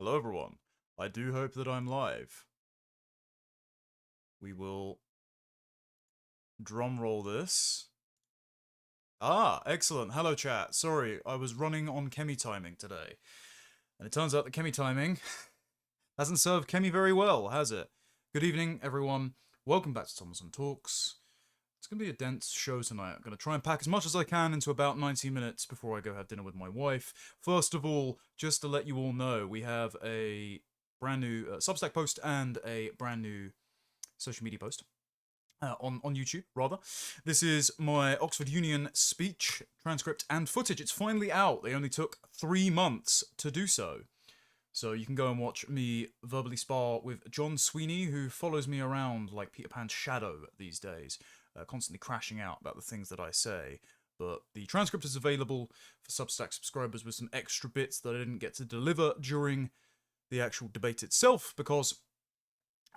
Hello everyone. I do hope that I'm live. We will drum roll this. Excellent. Hello chat. Sorry, I was running on Chemi timing today. And it turns out that Chemi timing hasn't served Chemi very well, has it? Good evening, everyone. Welcome back to Tomlinson Talks. It's going to be a dense show tonight. I'm going to try and pack as much as I can into about 90 minutes before I go have dinner with my wife. First of all, just to let you all know, we have a brand new Substack post and a brand new social media post on YouTube, rather. This is my Oxford Union speech, transcript, and footage. It's finally out. They only took 3 months to do so. So you can go and watch me verbally spar with John Sweeney, who follows me around like Peter Pan's shadow these days, constantly crashing out about the things that I say. But the transcript is available for Substack subscribers with some extra bits that I didn't get to deliver during the actual debate itself, because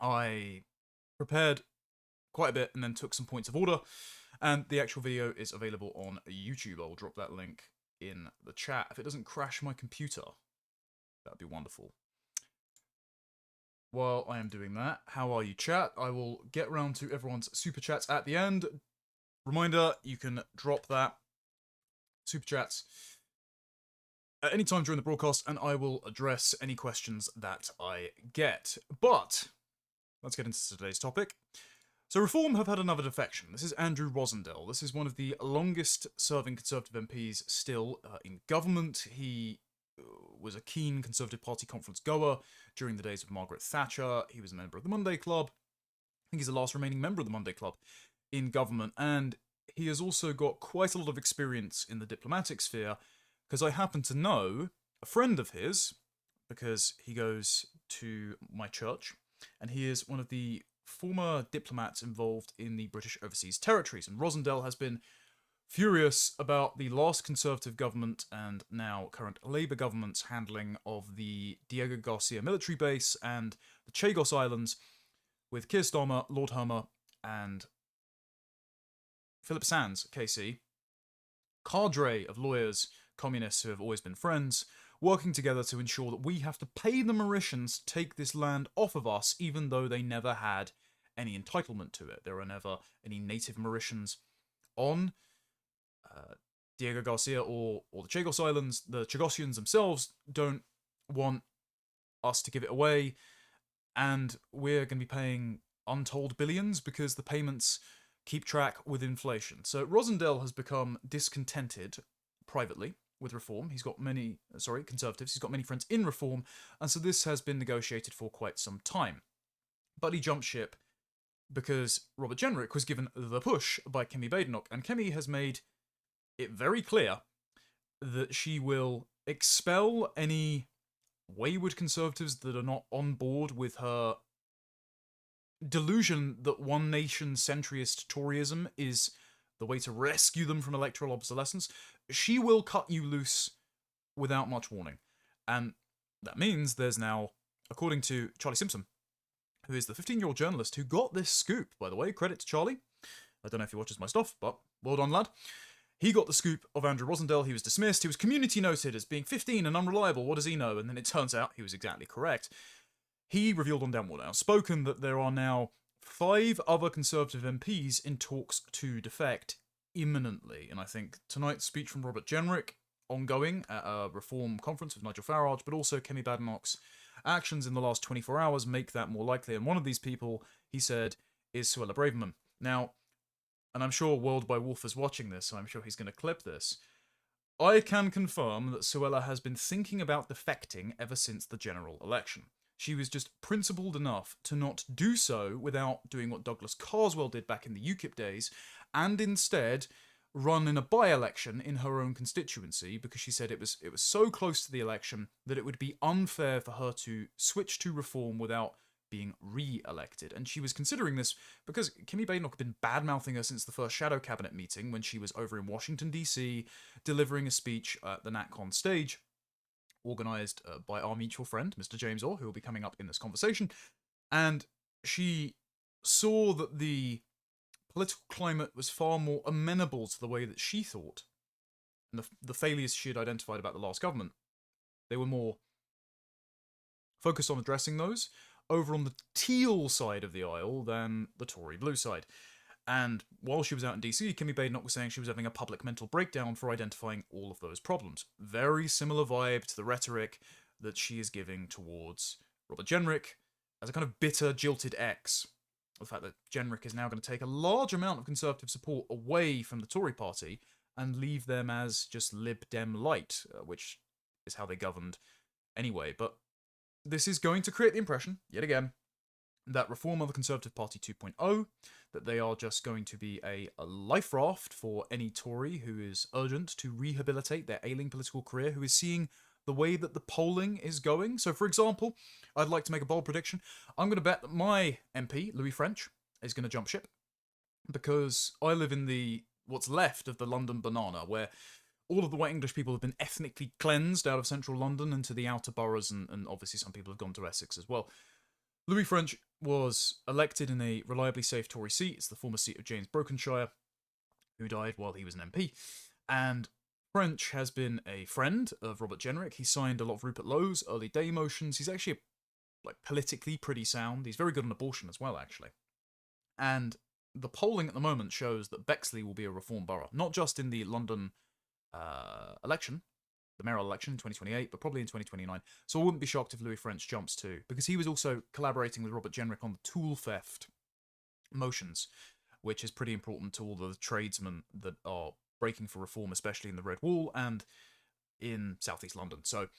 I prepared quite a bit and then took some points of order, and the actual video is available on YouTube. I'll drop that link in the chat. If it doesn't crash my computer, that'd be wonderful. While I am doing that, how are you, chat? I will get round to everyone's super chats at the end. Reminder, you can drop that super chats at any time during the broadcast, and I will address any questions that I get. But let's get into today's topic. So Reform have had another defection. This is Andrew Rosendale. This is one of the longest-serving Conservative MPs still in government. He was a keen Conservative Party conference goer during the days of Margaret Thatcher. He was a member of the Monday Club. I think he's the last remaining member of the Monday Club in government, and he has also got quite a lot of experience in the diplomatic sphere, because I happen to know a friend of his, because he goes to my church, and he is one of the former diplomats involved in the British Overseas Territories, and Rosendale has been furious about the last Conservative government and now current Labour government's handling of the Diego Garcia military base and the Chagos Islands, with Keir Starmer, Lord Hermer, and Philip Sands, KC, cadre of lawyers, communists who have always been friends, working together to ensure that we have to pay the Mauritians to take this land off of us, even though they never had any entitlement to it. There are never any native Mauritians on Diego Garcia or the Chagos Islands. The Chagosians themselves don't want us to give it away, and we're going to be paying untold billions because the payments keep track with inflation. So Rosendale has become discontented privately with Reform. He's got many, Conservatives. He's got many friends in Reform, and so this has been negotiated for quite some time. But he jumped ship because Robert Jenrick was given the push by Kemi Badenoch, and Kemi has made it very clear that she will expel any wayward Conservatives that are not on board with her delusion that one nation centrist Toryism is the way to rescue them from electoral obsolescence. She will cut you loose without much warning. And that means there's now, according to Charlie Simpson, who is the 15-year-old journalist who got this scoop, by the way, credit to Charlie. I don't know if he watches my stuff, but well done, lad. He got the scoop of Andrew Rosendale. He was dismissed. He was community noted as being 15 and unreliable. What does he know? And then it turns out he was exactly correct. He revealed on Downward Outspoken that there are now 5 other Conservative MPs in talks to defect imminently. And I think tonight's speech from Robert Jenrick, ongoing at a Reform conference with Nigel Farage, but also Kemi Badenoch's actions in the last 24 hours make that more likely. And one of these people, he said, is Suella Braverman. Now, and I'm sure World by Wolf is watching this, so I'm sure he's going to clip this. I can confirm that Suella has been thinking about defecting ever since the general election. She was just principled enough to not do so without doing what Douglas Carswell did back in the UKIP days, and instead run in a by-election in her own constituency, because she said it was so close to the election that it would be unfair for her to switch to Reform without being re-elected. And she was considering this because Kemi Badenoch had been bad-mouthing her since the first Shadow Cabinet meeting when she was over in Washington, D.C., delivering a speech at the NatCon stage, organised by our mutual friend, Mr. James Orr, who will be coming up in this conversation. And she saw that the political climate was far more amenable to the way that she thought. And the failures she had identified about the last government, they were more focused on addressing those over on the teal side of the aisle than the Tory blue side. And while she was out in DC, Kimmy Badenoch was saying she was having a public mental breakdown for identifying all of those problems. Very similar vibe to the rhetoric that she is giving towards Robert Jenrick as a kind of bitter, jilted ex. The fact that Jenrick is now going to take a large amount of Conservative support away from the Tory party and leave them as just Lib Dem light, which is how they governed anyway. But this is going to create the impression, yet again, that reform of the Conservative Party 2.0, that they are just going to be a life raft for any Tory who is urgent to rehabilitate their ailing political career, who is seeing the way that the polling is going. So, for example, I'd like to make a bold prediction. I'm going to bet that my MP, Louis French, is going to jump ship, because I live in the what's left of the London banana, where all of the white English people have been ethnically cleansed out of central London into the outer boroughs, and obviously some people have gone to Essex as well. Louis French was elected in a reliably safe Tory seat. It's the former seat of James Brokenshire, who died while he was an MP. And French has been a friend of Robert Jenrick. He signed a lot of Rupert Lowe's early day motions. He's actually, politically pretty sound. He's very good on abortion as well, actually. And the polling at the moment shows that Bexley will be a reform borough, not just in the London election, the mayoral election in 2028, but probably in 2029. So I wouldn't be shocked if Louis French jumps too, because he was also collaborating with Robert Jenrick on the tool theft motions, which is pretty important to all the tradesmen that are breaking for reform, especially in the Red Wall and in southeast London. So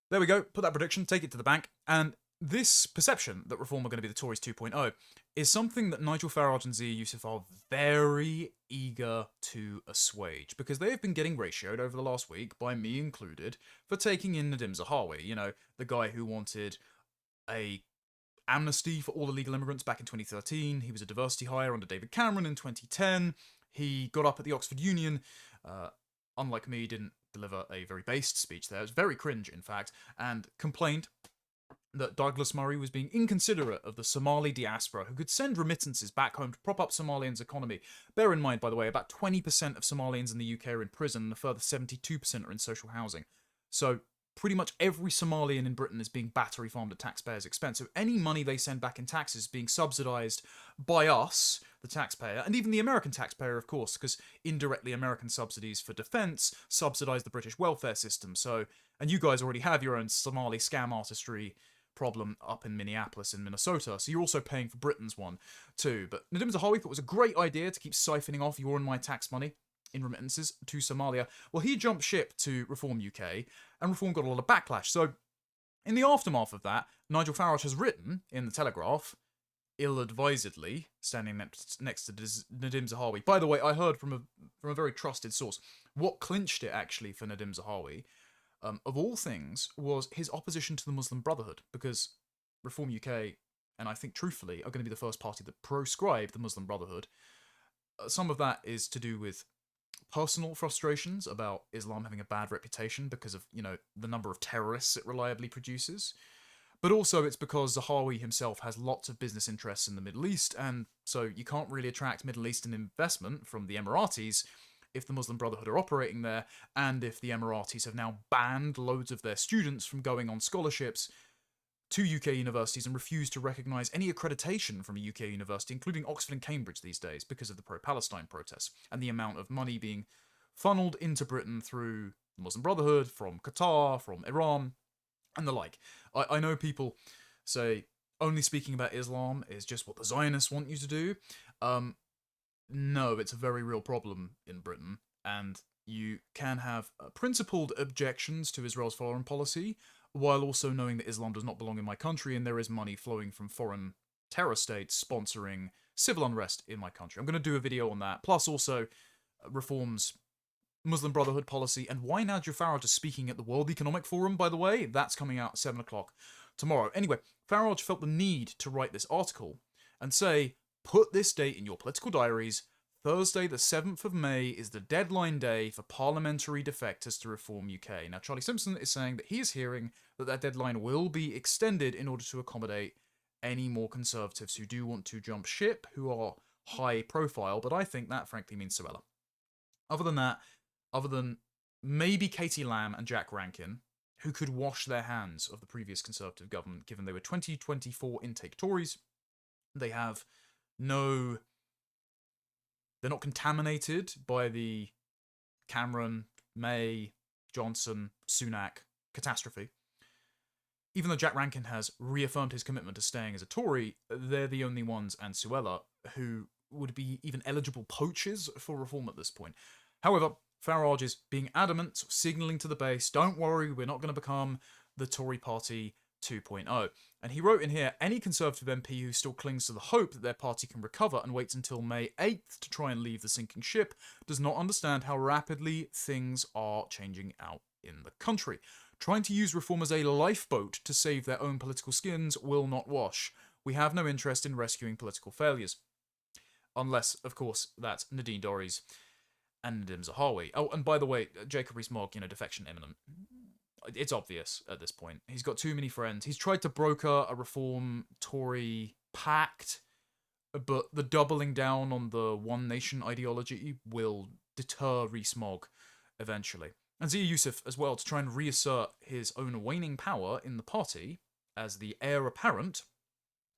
there we go. Put that prediction, take it to the bank. And this perception that reform are going to be the Tories 2.0 is something that Nigel Farage and Zia Yusuf are very eager to assuage, because they have been getting ratioed over the last week, by me included, for taking in Nadim Zahawi, you know, the guy who wanted a amnesty for all illegal immigrants back in 2013. He was a diversity hire under David Cameron in 2010. He got up at the Oxford Union, unlike me, didn't deliver a very based speech there. It was very cringe, in fact, and complained that Douglas Murray was being inconsiderate of the Somali diaspora, who could send remittances back home to prop up Somalians' economy. Bear in mind, by the way, about 20% of Somalians in the UK are in prison, and a further 72% are in social housing. So pretty much every Somalian in Britain is being battery farmed at taxpayers' expense. So any money they send back in taxes is being subsidised by us, the taxpayer, and even the American taxpayer, of course, because indirectly American subsidies for defence subsidise the British welfare system. So, and you guys already have your own Somali scam artistry problem up in Minneapolis in Minnesota, so you're also paying for Britain's one too. But Nadim Zahawi thought it was a great idea to keep siphoning off your and my tax money in remittances to Somalia. Well, he jumped ship to Reform UK, and Reform got a lot of backlash. So in the aftermath of that, Nigel Farage has written in the Telegraph, ill-advisedly, standing next to Nadim Zahawi. By the way, I heard from a very trusted source, what clinched it actually for Nadim Zahawi, of all things, was his opposition to the Muslim Brotherhood, because Reform UK, and I think truthfully, are going to be the first party that proscribe the Muslim Brotherhood. Some of that is to do with personal frustrations about Islam having a bad reputation because of, you know, the number of terrorists it reliably produces. But also it's because Zahawi himself has lots of business interests in the Middle East, and so you can't really attract Middle Eastern investment from the Emiratis if the Muslim Brotherhood are operating there, and if the Emiratis have now banned loads of their students from going on scholarships to UK universities and refuse to recognise any accreditation from a UK university, including Oxford and Cambridge these days, because of the pro-Palestine protests and the amount of money being funneled into Britain through the Muslim Brotherhood, from Qatar, from Iran, and the like. I know people say only speaking about Islam is just what the Zionists want you to do. No, it's a very real problem in Britain, and you can have principled objections to Israel's foreign policy, while also knowing that Islam does not belong in my country, and there is money flowing from foreign terror states sponsoring civil unrest in my country. I'm going to do a video on that, plus also Reform's Muslim Brotherhood policy, and why Nigel Farage is speaking at the World Economic Forum, by the way. That's coming out at 7 o'clock tomorrow. Anyway, Farage felt the need to write this article and say, put this date in your political diaries. Thursday, the 7th of May, is the deadline day for parliamentary defectors to Reform UK. Now, Charlie Simpson is saying that he is hearing that that deadline will be extended in order to accommodate any more Conservatives who do want to jump ship, who are high profile, but I think that frankly means Suella. Other than that, other than maybe Katie Lamb and Jack Rankin, who could wash their hands of the previous Conservative government, given they were 2024 intake Tories. They have no... They're not contaminated by the Cameron, May, Johnson, Sunak catastrophe. Even though Jack Rankin has reaffirmed his commitment to staying as a Tory, they're the only ones, and Suella, who would be even eligible poachers for reform at this point. However, Farage is being adamant, signalling to the base, don't worry, we're not going to become the Tory party 2.0. And he wrote in here, any Conservative MP who still clings to the hope that their party can recover and waits until May 8th to try and leave the sinking ship does not understand how rapidly things are changing out in the country. Trying to use reform as a lifeboat to save their own political skins will not wash. We have no interest in rescuing political failures. Unless, of course, that's Nadine Dorries and Nadim Zahawi. Oh, and by the way, Jacob Rees-Mogg, defection imminent. It's obvious at this point. He's got too many friends. He's tried to broker a reform Tory pact, but the doubling down on the One Nation ideology will deter Rees-Mogg eventually. And Zia Yusuf as well, to try and reassert his own waning power in the party as the heir apparent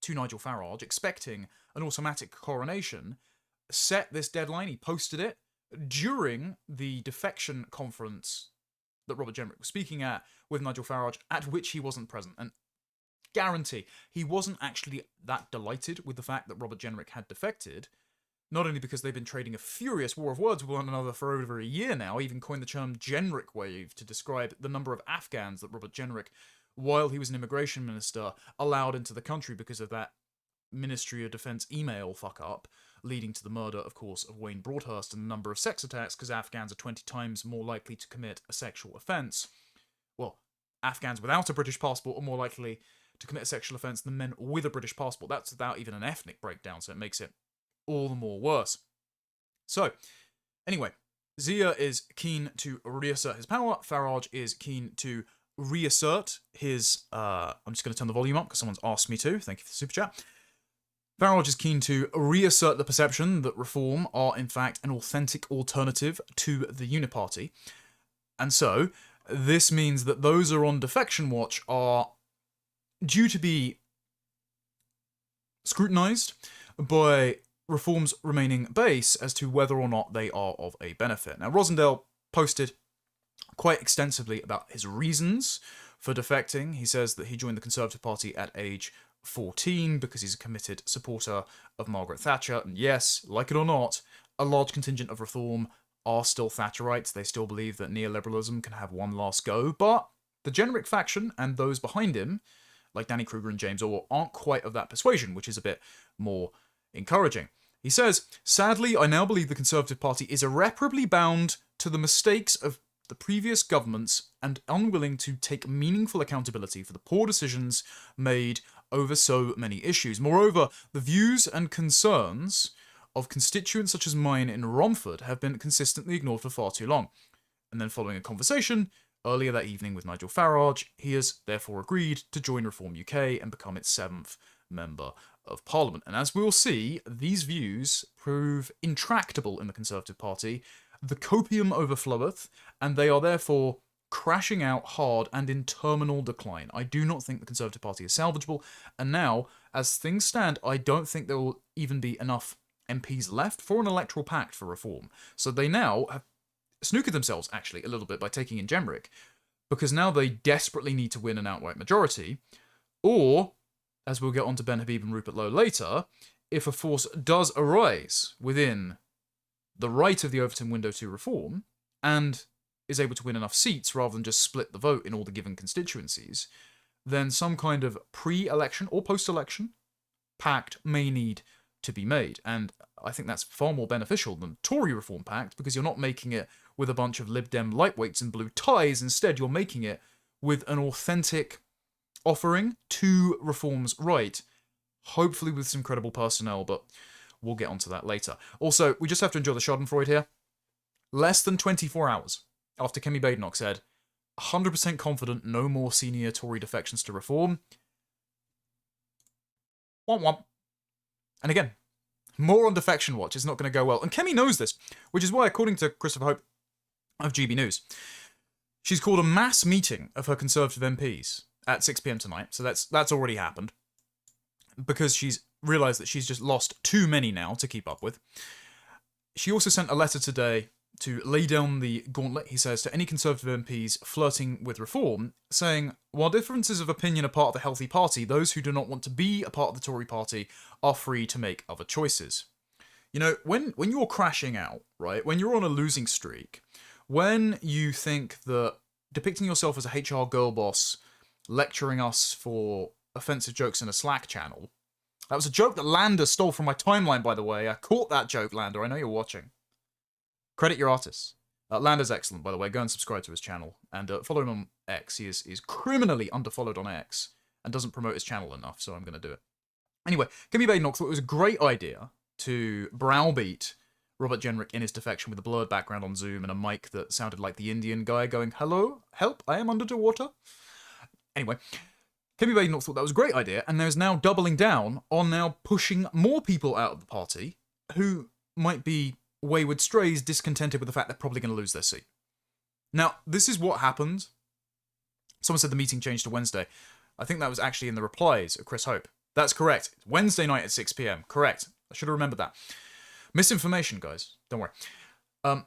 to Nigel Farage, expecting an automatic coronation, set this deadline. He posted it during the defection conference that Robert Jenrick was speaking at with Nigel Farage, at which he wasn't present. And guarantee, he wasn't actually that delighted with the fact that Robert Jenrick had defected, not only because they've been trading a furious war of words with one another for over a year now, even coined the term Jenrick wave to describe the number of Afghans that Robert Jenrick, while he was an immigration minister, allowed into the country because of that Ministry of Defence email fuck-up, leading to the murder, of course, of Wayne Broadhurst and the number of sex attacks, because Afghans are 20 times more likely to commit a sexual offence. Well, Afghans without a British passport are more likely to commit a sexual offence than men with a British passport. That's without even an ethnic breakdown, so it makes it all the more worse. So, anyway, Zia is keen to reassert his power. Farage is keen to reassert his... I'm just going to turn the volume up because someone's asked me to. Thank you for the super chat. Farage is keen to reassert the perception that Reform are, in fact, an authentic alternative to the Uniparty. And so, this means that those who are on defection watch are due to be scrutinised by Reform's remaining base as to whether or not they are of a benefit. Now, Rosendale posted quite extensively about his reasons for defecting. He says that he joined the Conservative Party at age 14 because he's a committed supporter of Margaret Thatcher. And yes, like it or not, a large contingent of Reform are still Thatcherites. They still believe that neoliberalism can have one last go. But the Jenrick faction and those behind him, like Danny Kruger and James Orwell, aren't quite of that persuasion, which is a bit more encouraging. He says, sadly, I now believe the Conservative Party is irreparably bound to the mistakes of the previous governments and unwilling to take meaningful accountability for the poor decisions made over so many issues. Moreover, the views and concerns of constituents such as mine in Romford have been consistently ignored for far too long. And then following a conversation earlier that evening with Nigel Farage, he has therefore agreed to join Reform UK and become its 7th member of Parliament. And as we'll see, these views prove intractable in the Conservative Party. The copium overfloweth, and they are therefore crashing out hard and in terminal decline. I do not think the Conservative Party is salvageable, and now, as things stand, I don't think there will even be enough MPs left for an electoral pact for Reform. So they now have snookered themselves, actually, a little bit by taking in Jenrick, because now they desperately need to win an outright majority, or, as we'll get on to Ben Habib and Rupert Lowe later, if a force does arise within the right of the Overton window to Reform, and is able to win enough seats rather than just split the vote in all the given constituencies, then some kind of pre-election or post-election pact may need to be made. And I think that's far more beneficial than the Tory Reform Pact, because you're not making it with a bunch of Lib Dem lightweights in blue ties. Instead, you're making it with an authentic offering to Reform's right, hopefully with some credible personnel, but we'll get onto that later. Also, we just have to enjoy the schadenfreude here. Less than 24 hours after Kemi Badenoch said, 100% confident no more senior Tory defections to Reform. Womp womp. And again, more on defection watch is not going to go well. And Kemi knows this, which is why, according to Christopher Hope of GB News, She's called a mass meeting of her Conservative MPs at 6 p.m. tonight, so that's already happened, because she's realised that she's just lost too many now to keep up with. She also sent a letter today to lay down the gauntlet, he says, to any Conservative MPs flirting with reform, saying, while differences of opinion are part of the healthy party, those who do not want to be a part of the Tory party are free to make other choices. You know, when you're crashing out, right, when you're on a losing streak, when you think that depicting yourself as a HR girl boss, lecturing us for offensive jokes in a Slack channel, that was a joke that Lander stole from my timeline, by the way. I caught that joke, Lander. I know you're watching. Credit your artists. Lander's excellent, by the way. Go and subscribe to his channel. And follow him on X. He is criminally underfollowed on X and doesn't promote his channel enough, so I'm going to do it. Anyway, Kemi Badenoch thought it was a great idea to browbeat Robert Jenrick in his defection with a blurred background on Zoom and a mic that sounded like the Indian guy going, "Hello? Help, I am under the water." Anyway, Kemi Badenoch thought that was a great idea, and there's now doubling down on now pushing more people out of the party who might be wayward strays discontented with the fact they're probably going to lose their seat. Now, this is what happened. Someone said the meeting changed to Wednesday. I think that was actually in the replies of Chris Hope. That's correct. It's Wednesday night at 6 p.m. Correct. I should have remembered that. Misinformation, guys. Don't worry.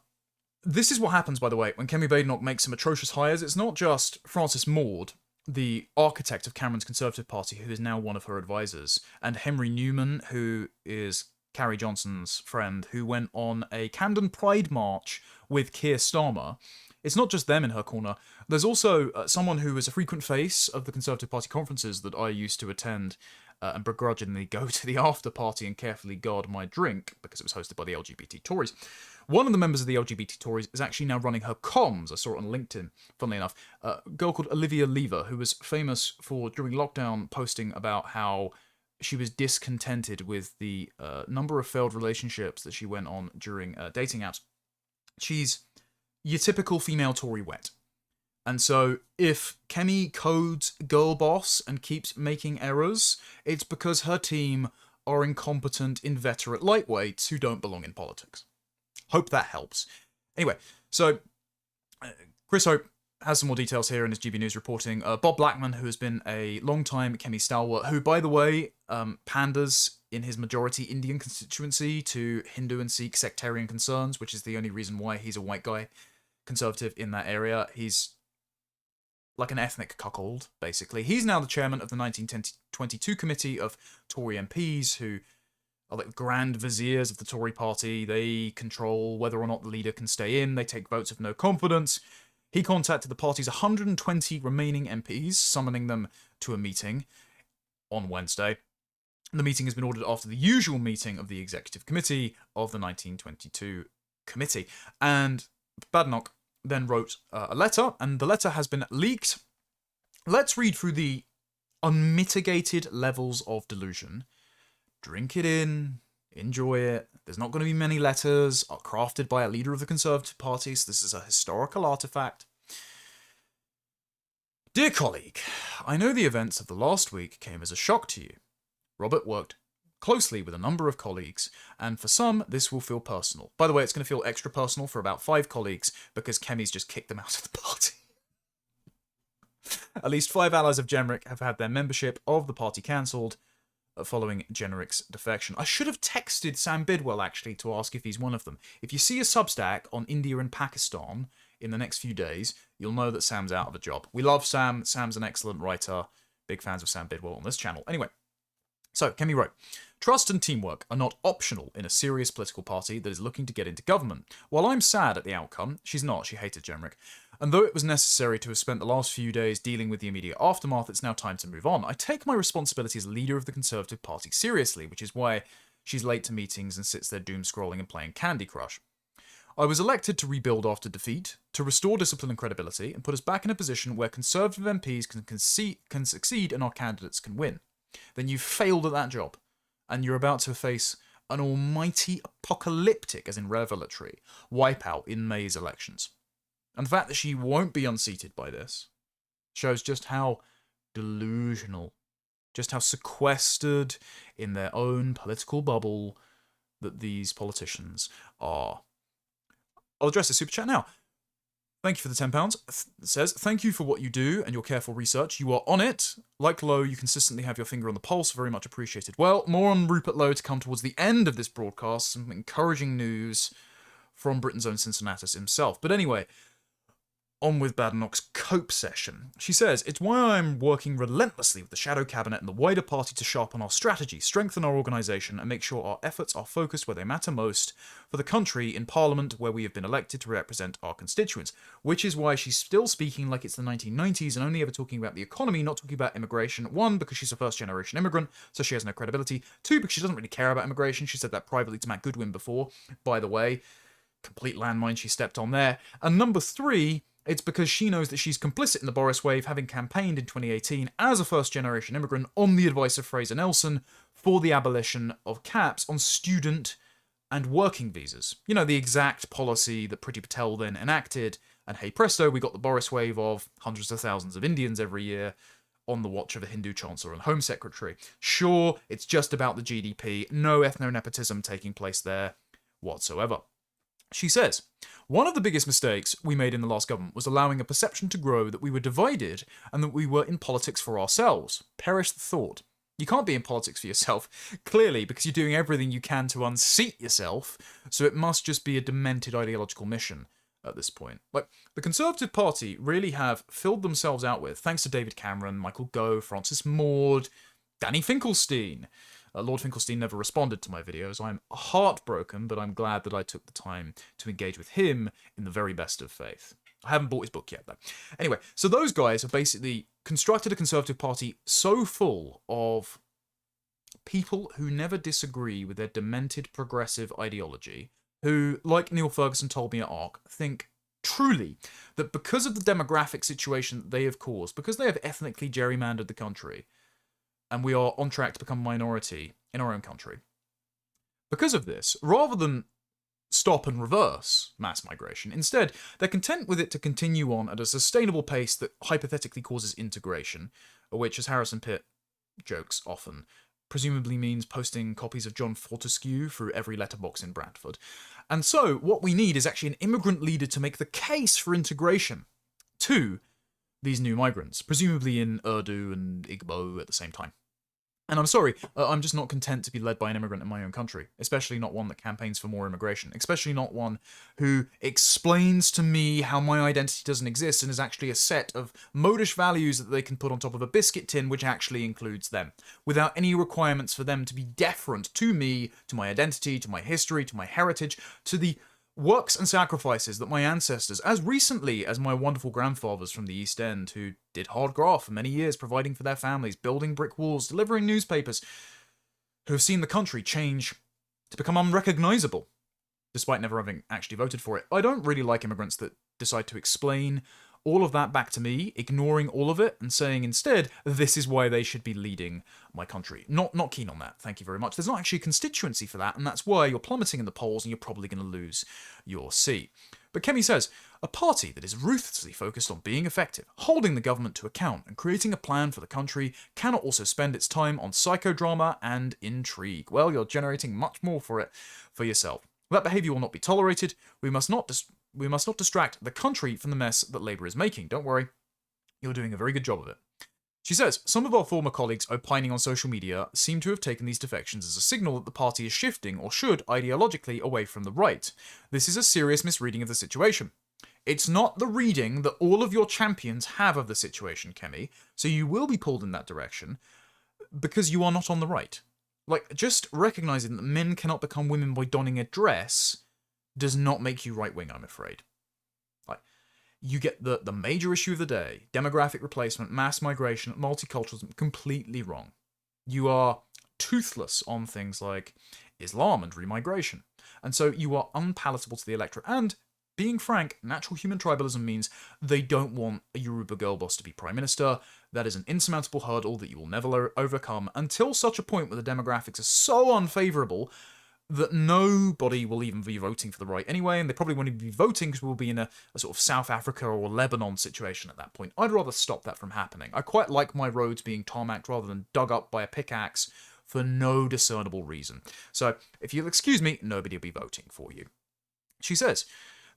This is what happens, by the way, when Kemi Badenoch makes some atrocious hires. It's not just Francis Maude, the architect of Cameron's Conservative Party, who is now one of her advisors, and Henry Newman, who is Carrie Johnson's friend, who went on a Camden Pride March with Keir Starmer. It's not just them in her corner. There's also someone who is a frequent face of the Conservative Party conferences that I used to attend and begrudgingly go to the after party and carefully guard my drink because it was hosted by the LGBT Tories. One of the members of the LGBT Tories is actually now running her comms. I saw it on LinkedIn, funnily enough. A girl called Olivia Lever, who was famous for, during lockdown, posting about how she was discontented with the number of failed relationships that she went on during dating apps. She's your typical female Tory wet. And so if Kemi codes girl boss and keeps making errors, it's because her team are incompetent, inveterate lightweights who don't belong in politics. Hope that helps. Anyway, so Chris Hope has some more details here in his GB News reporting. Bob Blackman, who has been a long-time Kemi stalwart, who, by the way, panders in his majority Indian constituency to Hindu and Sikh sectarian concerns, which is the only reason why he's a white guy conservative in that area. He's like an ethnic cuckold, basically. He's now the chairman of the 1922 committee of Tory MPs, who are like grand viziers of the Tory party. They control whether or not the leader can stay in. They take votes of no confidence. He contacted the party's 120 remaining MPs, summoning them to a meeting on Wednesday. The meeting has been ordered after the usual meeting of the executive committee of the 1922 committee. And Badenoch then wrote a letter, and the letter has been leaked. Let's read through the unmitigated levels of delusion. Drink it in, enjoy it. There's not going to be many letters crafted by a leader of the Conservative Party, so this is a historical artifact. Dear colleague, I know the events of the last week came as a shock to you. Robert worked closely with a number of colleagues, and for some, this will feel personal. By the way, it's going to feel extra personal for about 5 colleagues, because Kemi's just kicked them out of the party. At least 5 allies of Jenrick have had their membership of the party cancelled following Jenrick's defection. I should have texted Sam Bidwell, actually, to ask if he's one of them. If you see a Substack on India and Pakistan in the next few days, you'll know that Sam's out of a job. We love Sam. Sam's an excellent writer. Big fans of Sam Bidwell on this channel. Anyway, so Kemi wrote, trust and teamwork are not optional in a serious political party that is looking to get into government. While I'm sad at the outcome, she's not, she hated Jenrick, and though it was necessary to have spent the last few days dealing with the immediate aftermath, it's now time to move on. I take my responsibility as leader of the Conservative Party seriously, which is why she's late to meetings and sits there doom-scrolling and playing Candy Crush. I was elected to rebuild after defeat, to restore discipline and credibility, and put us back in a position where Conservative MPs can succeed and our candidates can win. Then you've failed at that job, and you're about to face an almighty apocalyptic, as in revelatory, wipeout in May's elections. And the fact that she won't be unseated by this shows just how delusional, just how sequestered in their own political bubble that these politicians are. I'll address the super chat now. Thank you for the £10. It says, thank you for what you do and your careful research. You are on it. Like Lowe, you consistently have your finger on the pulse. Very much appreciated. Well, more on Rupert Lowe to come towards the end of this broadcast. Some encouraging news from Britain's own Cincinnatus himself. But anyway, on with Badenoch's cope session. She says, it's why I'm working relentlessly with the Shadow Cabinet and the wider party to sharpen our strategy, strengthen our organisation, and make sure our efforts are focused where they matter most for the country in Parliament where we have been elected to represent our constituents. Which is why she's still speaking like it's the 1990s and only ever talking about the economy, not talking about immigration. One, because she's a first-generation immigrant, so she has no credibility. Two, because she doesn't really care about immigration. She said that privately to Matt Goodwin before, by the way. Complete landmine she stepped on there. And number three, it's because she knows that she's complicit in the Boris wave, having campaigned in 2018 as a first-generation immigrant on the advice of Fraser Nelson for the abolition of caps on student and working visas. You know, the exact policy that Priti Patel then enacted, and hey presto, we got the Boris wave of hundreds of thousands of Indians every year on the watch of a Hindu Chancellor and Home Secretary. Sure, it's just about the GDP, no ethno-nepotism taking place there whatsoever. She says, one of the biggest mistakes we made in the last government was allowing a perception to grow that we were divided and that we were in politics for ourselves. Perish the thought. You can't be in politics for yourself, clearly, because you're doing everything you can to unseat yourself, so it must just be a demented ideological mission at this point. Like, the Conservative Party really have filled themselves out with, thanks to David Cameron, Michael Gove, Francis Maude, Danny Finkelstein. Lord Finkelstein never responded to my videos. I'm heartbroken, but I'm glad that I took the time to engage with him in the very best of faith. I haven't bought his book yet, though. Anyway, so those guys have basically constructed a Conservative Party so full of people who never disagree with their demented progressive ideology, who, like Neil Ferguson told me at ARC, think truly that because of the demographic situation that they have caused, because they have ethnically gerrymandered the country, and we are on track to become a minority in our own country. Because of this, rather than stop and reverse mass migration, instead, they're content with it to continue on at a sustainable pace that hypothetically causes integration, which, as Harrison Pitt jokes often, presumably means posting copies of John Fortescue through every letterbox in Bradford. And so, what we need is actually an immigrant leader to make the case for integration to these new migrants, presumably in Urdu and Igbo at the same time. And I'm sorry, I'm just not content to be led by an immigrant in my own country, especially not one that campaigns for more immigration, especially not one who explains to me how my identity doesn't exist and is actually a set of modish values that they can put on top of a biscuit tin which actually includes them, without any requirements for them to be deferent to me, to my identity, to my history, to my heritage, to the works and sacrifices that my ancestors, as recently as my wonderful grandfathers from the East End, who did hard graft for many years, providing for their families, building brick walls, delivering newspapers, who have seen the country change to become unrecognisable, despite never having actually voted for it. I don't really like immigrants that decide to explain all of that back to me, ignoring all of it, and saying instead, this is why they should be leading my country. Not keen on that, thank you very much. There's not actually a constituency for that, and that's why you're plummeting in the polls and you're probably going to lose your seat. But Kemi says, a party that is ruthlessly focused on being effective, holding the government to account, and creating a plan for the country cannot also spend its time on psychodrama and intrigue. Well, you're generating much more for it for yourself. That behaviour will not be tolerated. We must not distract the country from the mess that Labour is making. Don't worry, you're doing a very good job of it. She says, some of our former colleagues opining on social media seem to have taken these defections as a signal that the party is shifting, or should, ideologically, away from the right. This is a serious misreading of the situation. It's not the reading that all of your champions have of the situation, Kemi, so you will be pulled in that direction, because you are not on the right. Like, just recognising that men cannot become women by donning a dress does not make you right-wing, I'm afraid. Like, you get the major issue of the day, demographic replacement, mass migration, multiculturalism, completely wrong. You are toothless on things like Islam and remigration. And so you are unpalatable to the electorate. And, being frank, natural human tribalism means they don't want a Yoruba girl boss to be prime minister. That is an insurmountable hurdle that you will never overcome until such a point where the demographics are so unfavourable that nobody will even be voting for the right anyway, and they probably won't even be voting because we'll be in a sort of South Africa or Lebanon situation at that point. I'd rather stop that from happening. I quite like my roads being tarmacked rather than dug up by a pickaxe for no discernible reason. So, if you'll excuse me, nobody will be voting for you. She says,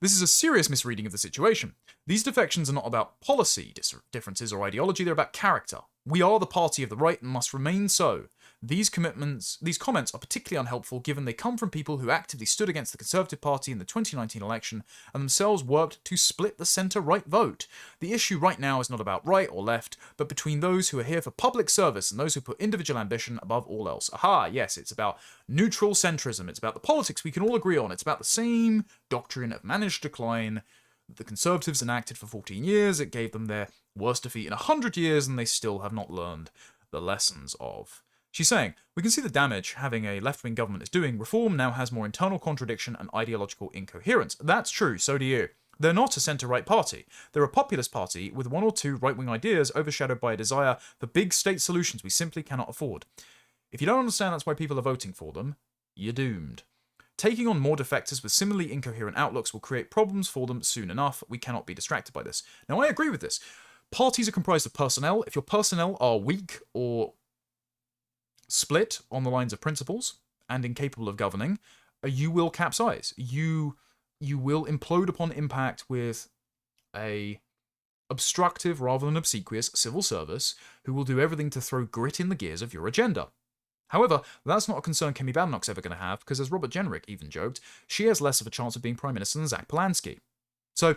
This is a serious misreading of the situation. These defections are not about policy differences or ideology, they're about character. We are the party of the right and must remain so. These comments are particularly unhelpful given they come from people who actively stood against the Conservative Party in the 2019 election and themselves worked to split the centre-right vote. The issue right now is not about right or left, but between those who are here for public service and those who put individual ambition above all else. Aha, yes, it's about neutral centrism. It's about the politics we can all agree on. It's about the same doctrine of managed decline that the Conservatives enacted for 14 years. It gave them their worst defeat in 100 years, and they still have not learned the lessons of. She's saying, we can see the damage having a left-wing government is doing. Reform now has more internal contradiction and ideological incoherence. That's true, so do you. They're not a centre-right party. They're a populist party with one or two right-wing ideas overshadowed by a desire for big state solutions we simply cannot afford. If you don't understand that's why people are voting for them, you're doomed. Taking on more defectors with similarly incoherent outlooks will create problems for them soon enough. We cannot be distracted by this. Now, I agree with this. Parties are comprised of personnel. If your personnel are weak or split on the lines of principles and incapable of governing, you will capsize. You will implode upon impact with a obstructive rather than obsequious civil service who will do everything to throw grit in the gears of your agenda. However, that's not a concern Kemi Badenoch's ever going to have, because as Robert Jenrick even joked, she has less of a chance of being Prime Minister than Zach Polanski. So,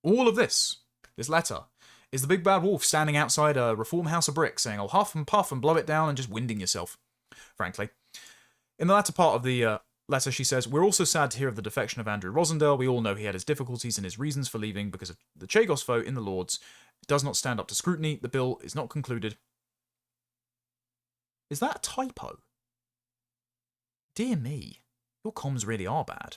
all of this letter, is the big bad wolf standing outside a Reform House of Brick saying, I'll huff and puff and blow it down and just winding yourself, frankly. In the latter part of the letter, she says, we're also sad to hear of the defection of Andrew Rosendale. We all know he had his difficulties and his reasons for leaving because of the Chagos vote in the Lords. It does not stand up to scrutiny. The bill is not concluded. Is that a typo? Dear me, your comms really are bad.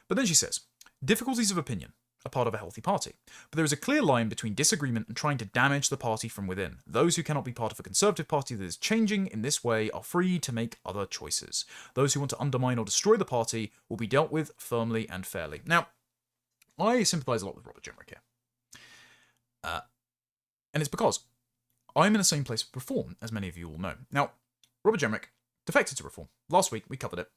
But then she says, difficulties of opinion are part of a healthy party, but there is a clear line between disagreement and trying to damage the party from within. Those who cannot be part of a Conservative Party that is changing in this way are free to make other choices. Those who want to undermine or destroy the party will be dealt with firmly and fairly. Now, I sympathise a lot with Robert Jenrick here. And it's because I'm in the same place with Reform, as many of you all know. Now, Robert Jenrick defected to Reform. Last week, we covered it.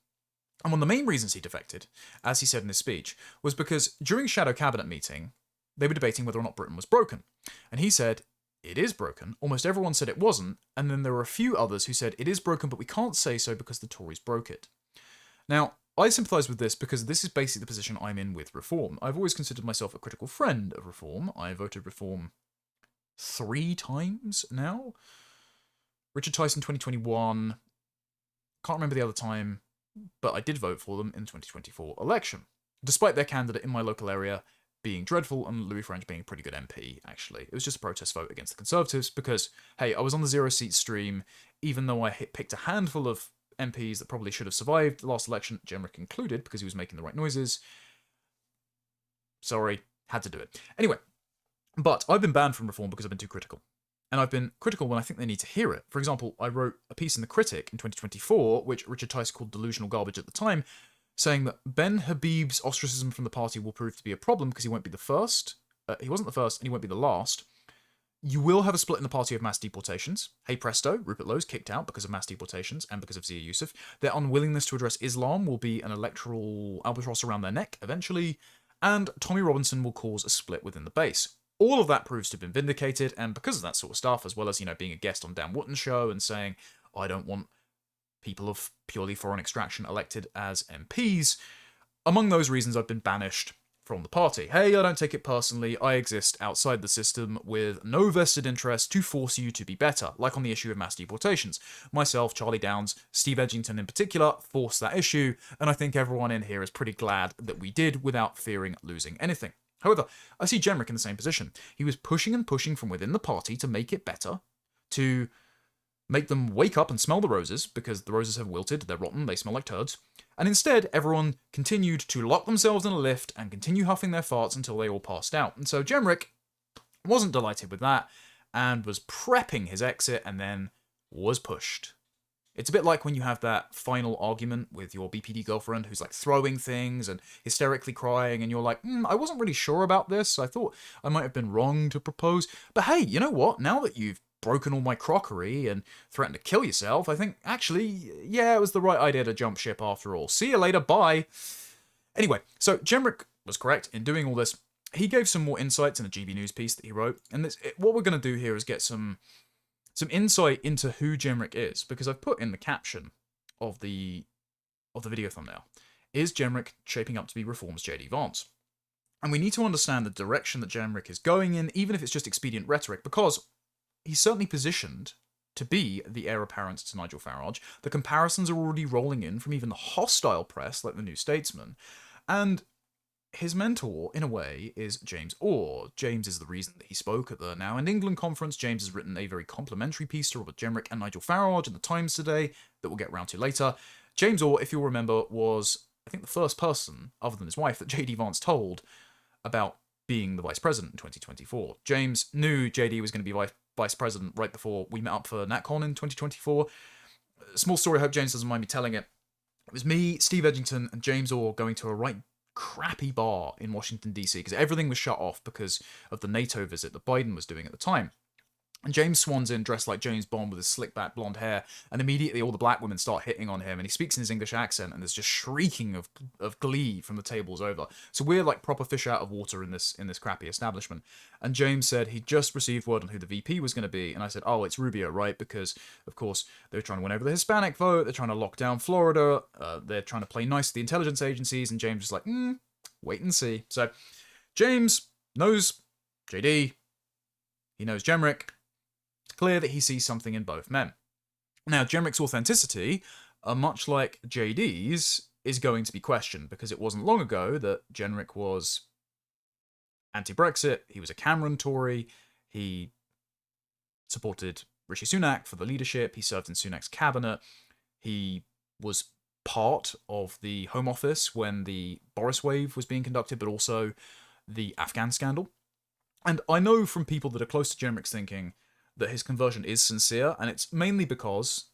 And one of the main reasons he defected, as he said in his speech, was because during Shadow Cabinet meeting, they were debating whether or not Britain was broken. And he said, it is broken. Almost everyone said it wasn't. And then there were a few others who said, it is broken, but we can't say so because the Tories broke it. Now, I sympathise with this because this is basically the position I'm in with Reform. I've always considered myself a critical friend of Reform. I voted Reform 3 times now. Richard Tyson 2021. Can't remember the other time. But I did vote for them in the 2024 election, despite their candidate in my local area being dreadful and Louis French being a pretty good MP, actually. It was just a protest vote against the Conservatives because, hey, I was on the Zero Seat stream, even though I picked a handful of MPs that probably should have survived the last election, Jenrick included, because he was making the right noises. Sorry, had to do it. Anyway, but I've been banned from Reform because I've been too critical. And I've been critical when I think they need to hear it. For example, I wrote a piece in The Critic in 2024, which Richard Tice called delusional garbage at the time, saying that Ben Habib's ostracism from the party will prove to be a problem because he won't be the first. He wasn't the first, and he won't be the last. You will have a split in the party of mass deportations. Hey presto, Rupert Lowe's kicked out because of mass deportations and because of Zia Yusuf. Their unwillingness to address Islam will be an electoral albatross around their neck eventually. And Tommy Robinson will cause a split within the base. All of that proves to have been vindicated, and because of that sort of stuff, as well as, being a guest on Dan Wootton's show and saying, I don't want people of purely foreign extraction elected as MPs, among those reasons I've been banished from the party. Hey, I don't take it personally, I exist outside the system with no vested interest to force you to be better, like on the issue of mass deportations. Myself, Charlie Downs, Steve Edgington in particular, forced that issue, and I think everyone in here is pretty glad that we did without fearing losing anything. However, I see Jenrick in the same position. He was pushing and pushing from within the party to make it better, to make them wake up and smell the roses, because the roses have wilted, they're rotten, they smell like turds. And instead, everyone continued to lock themselves in a lift and continue huffing their farts until they all passed out. And so Jenrick wasn't delighted with that, and was prepping his exit, and then was pushed. It's a bit like when you have that final argument with your BPD girlfriend who's like throwing things and hysterically crying, and you're like, I wasn't really sure about this. I thought I might have been wrong to propose. But hey, you know what? Now that you've broken all my crockery and threatened to kill yourself, I think, actually, yeah, it was the right idea to jump ship after all. See you later, bye. Anyway, so Jenrick was correct in doing all this. He gave some more insights in a GB News piece that he wrote, and what we're going to do here is get some insight into who Jenrick is, because I've put in the caption of the video thumbnail, is Jenrick shaping up to be Reform's JD Vance? And we need to understand the direction that Jenrick is going in, even if it's just expedient rhetoric, because he's certainly positioned to be the heir apparent to Nigel Farage. The comparisons are already rolling in from even the hostile press, like the New Statesman. And his mentor, in a way, is James Orr. James is the reason that he spoke at the Now in England conference. James has written a very complimentary piece to Robert Jenrick and Nigel Farage in the Times today that we'll get round to later. James Orr, if you'll remember, was, I think, the first person, other than his wife, that JD Vance told about being the vice president in 2024. James knew JD was going to be vice president right before we met up for NatCon in 2024. Small story, I hope James doesn't mind me telling it. It was me, Steve Edgington, and James Orr going to a right crappy bar in Washington, D.C., because everything was shut off because of the NATO visit that Biden was doing at the time. And James swans in dressed like James Bond with his slick back blonde hair, and immediately all the black women start hitting on him, and he speaks in his English accent, and there's just shrieking of glee from the tables over. So we're like proper fish out of water in this crappy establishment. And James said he'd just received word on who the VP was going to be, and I said, oh, it's Rubio, right? Because, of course, they were trying to win over the Hispanic vote, they're trying to lock down Florida, they're trying to play nice to the intelligence agencies, and James was like, wait and see. So James knows JD, he knows Jenrick. It's clear that he sees something in both men. Now, Jenrick's authenticity, much like JD's, is going to be questioned, because it wasn't long ago that Jenrick was anti-Brexit, he was a Cameron Tory, he supported Rishi Sunak for the leadership, he served in Sunak's cabinet, he was part of the Home Office when the Boris wave was being conducted, but also the Afghan scandal. And I know from people that are close to Jenrick's thinking that his conversion is sincere, and it's mainly because,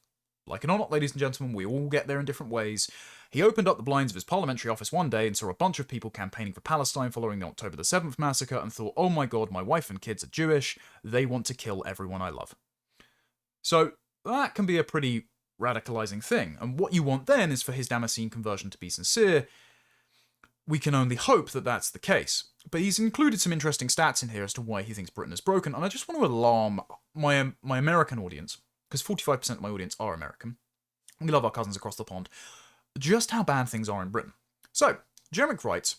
like it or not, ladies and gentlemen, we all get there in different ways. He opened up the blinds of his parliamentary office one day and saw a bunch of people campaigning for Palestine following the October the 7th massacre and thought, oh my god, my wife and kids are Jewish, they want to kill everyone I love. So that can be a pretty radicalizing thing, and what you want then is for his Damascene conversion to be sincere. We can only hope that that's the case. But he's included some interesting stats in here as to why he thinks Britain is broken, and I just want to alarm my American audience, because 45% of my audience are American. We love our cousins across the pond. Just how bad things are in Britain. So, Jenrick writes,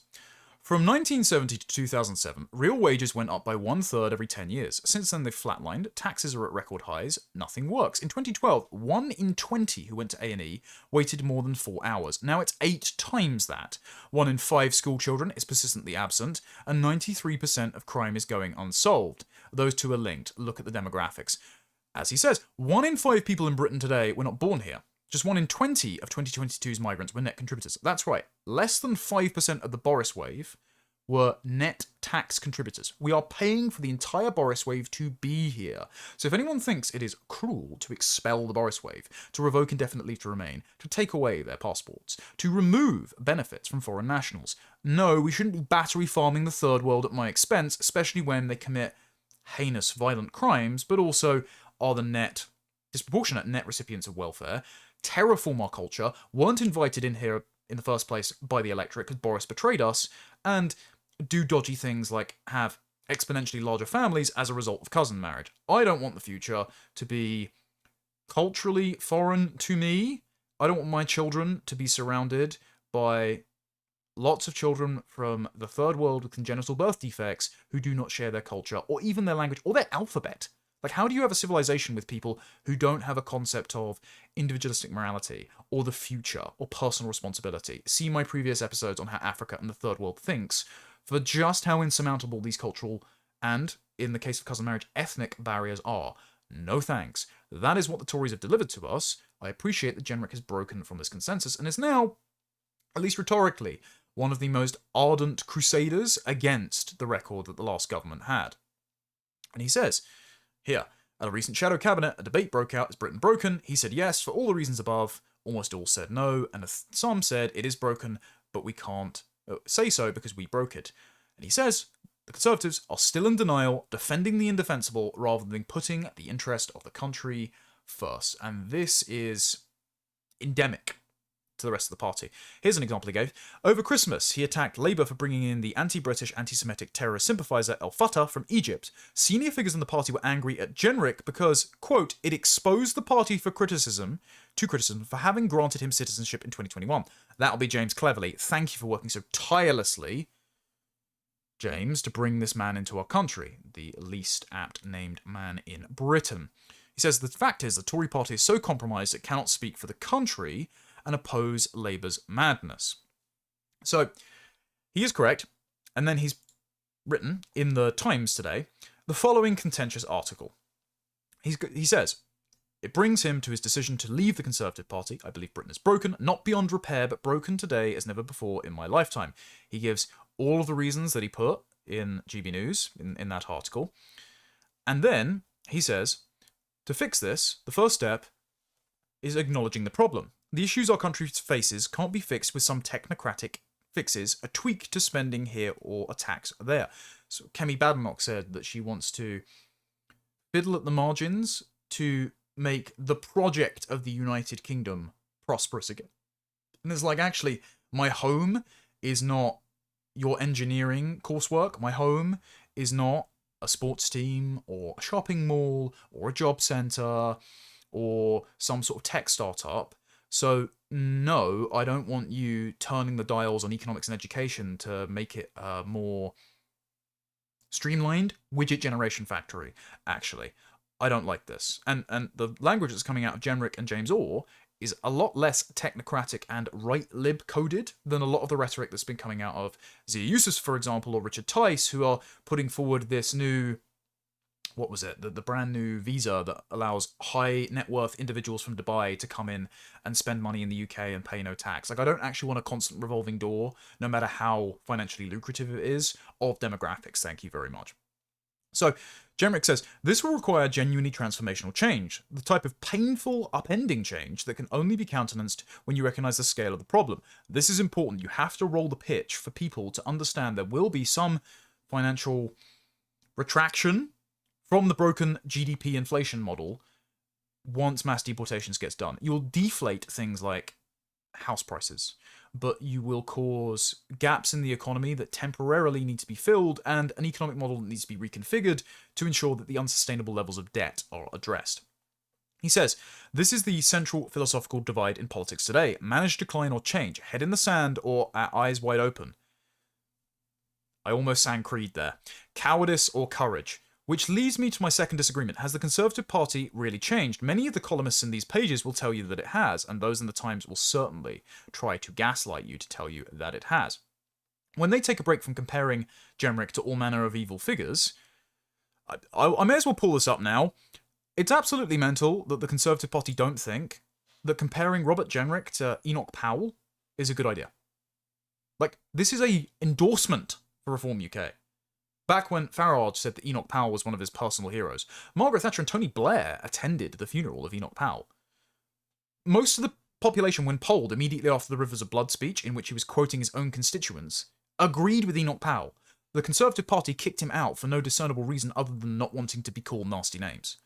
from 1970 to 2007, real wages went up by 1/3 every 10 years. Since then, they've flatlined, taxes are at record highs, nothing works. In 2012, 1 in 20 who went to A&E waited more than 4 hours. Now it's 8 times that. 1 in 5 school children is persistently absent, and 93% of crime is going unsolved. Those two are linked. Look at the demographics. As he says, 1 in 5 people in Britain today were not born here. Just 1 in 20 of 2022's migrants were net contributors. That's right, less than 5% of the Boris wave were net tax contributors. We are paying for the entire Boris wave to be here. So if anyone thinks it is cruel to expel the Boris wave, to revoke indefinite leave to remain, to take away their passports, to remove benefits from foreign nationals, no, we shouldn't be battery farming the third world at my expense, especially when they commit heinous violent crimes, but also are the disproportionate net recipients of welfare, terraform our culture, weren't invited in here in the first place by the electorate because Boris betrayed us, and do dodgy things like have exponentially larger families as a result of cousin marriage. I don't want the future to be culturally foreign to me. I don't want my children to be surrounded by lots of children from the third world with congenital birth defects who do not share their culture or even their language or their alphabet. Like, how do you have a civilization with people who don't have a concept of individualistic morality, or the future, or personal responsibility? See my previous episodes on how Africa and the third world thinks, for just how insurmountable these cultural, and, in the case of cousin marriage, ethnic barriers are. No thanks. That is what the Tories have delivered to us. I appreciate that Jenrick has broken from this consensus, and is now, at least rhetorically, one of the most ardent crusaders against the record that the last government had. And he says, here, at a recent shadow cabinet, a debate broke out, is Britain broken? He said yes, for all the reasons above. Almost all said no, and some said it is broken, but we can't say so because we broke it. And he says, the Conservatives are still in denial, defending the indefensible rather than putting the interest of the country first. And this is endemic to the rest of the party. Here's an example he gave. Over Christmas, he attacked Labour for bringing in the anti-British, anti-Semitic terrorist sympathiser El Fattah from Egypt. Senior figures in the party were angry at Jenrick because, quote, it exposed the party for criticism for having granted him citizenship in 2021. That'll be James Cleverly. Thank you for working so tirelessly, James, to bring this man into our country, the least apt named man in Britain. He says the fact is the Tory party is so compromised it cannot speak for the country and oppose Labour's madness. So, he is correct, and then he's written in the Times today the following contentious article. He says, it brings him to his decision to leave the Conservative Party. I believe Britain is broken, not beyond repair, but broken today as never before in my lifetime. He gives all of the reasons that he put in GB News, in that article. And then he says, to fix this, the first step is acknowledging the problem. The issues our country faces can't be fixed with some technocratic fixes, a tweak to spending here or a tax there. So Kemi Badenoch said that she wants to fiddle at the margins to make the project of the United Kingdom prosperous again. And it's like, actually, my home is not your engineering coursework. My home is not a sports team or a shopping mall or a job centre or some sort of tech startup. So no, I don't want you turning the dials on economics and education to make it a more streamlined widget generation factory, actually. I don't like this. And the language that's coming out of Jenrick and James Orr is a lot less technocratic and right-lib coded than a lot of the rhetoric that's been coming out of Zia Yusuf, for example, or Richard Tice, who are putting forward this new, what was it, the brand new visa that allows high net worth individuals from Dubai to come in and spend money in the UK and pay no tax. Like, I don't actually want a constant revolving door, no matter how financially lucrative it is, of demographics. Thank you very much. So, Jenrick says, this will require genuinely transformational change, the type of painful, upending change that can only be countenanced when you recognise the scale of the problem. This is important. You have to roll the pitch for people to understand there will be some financial retraction from the broken GDP inflation model once mass deportations gets done. You'll deflate things like house prices, but you will cause gaps in the economy that temporarily need to be filled and an economic model that needs to be reconfigured to ensure that the unsustainable levels of debt are addressed. He says, this is the central philosophical divide in politics today. Manage decline or change, head in the sand or eyes wide open. I almost sang Creed there. Cowardice or courage. Which leads me to my second disagreement. Has the Conservative Party really changed? Many of the columnists in these pages will tell you that it has, and those in the Times will certainly try to gaslight you to tell you that it has. When they take a break from comparing Jenrick to all manner of evil figures, I may as well pull this up now. It's absolutely mental that the Conservative Party don't think that comparing Robert Jenrick to Enoch Powell is a good idea. Like, this is a endorsement for Reform UK. Back when Farage said that Enoch Powell was one of his personal heroes, Margaret Thatcher and Tony Blair attended the funeral of Enoch Powell. Most of the population, when polled immediately after the Rivers of Blood speech, in which he was quoting his own constituents, agreed with Enoch Powell. The Conservative Party kicked him out for no discernible reason other than not wanting to be called nasty names.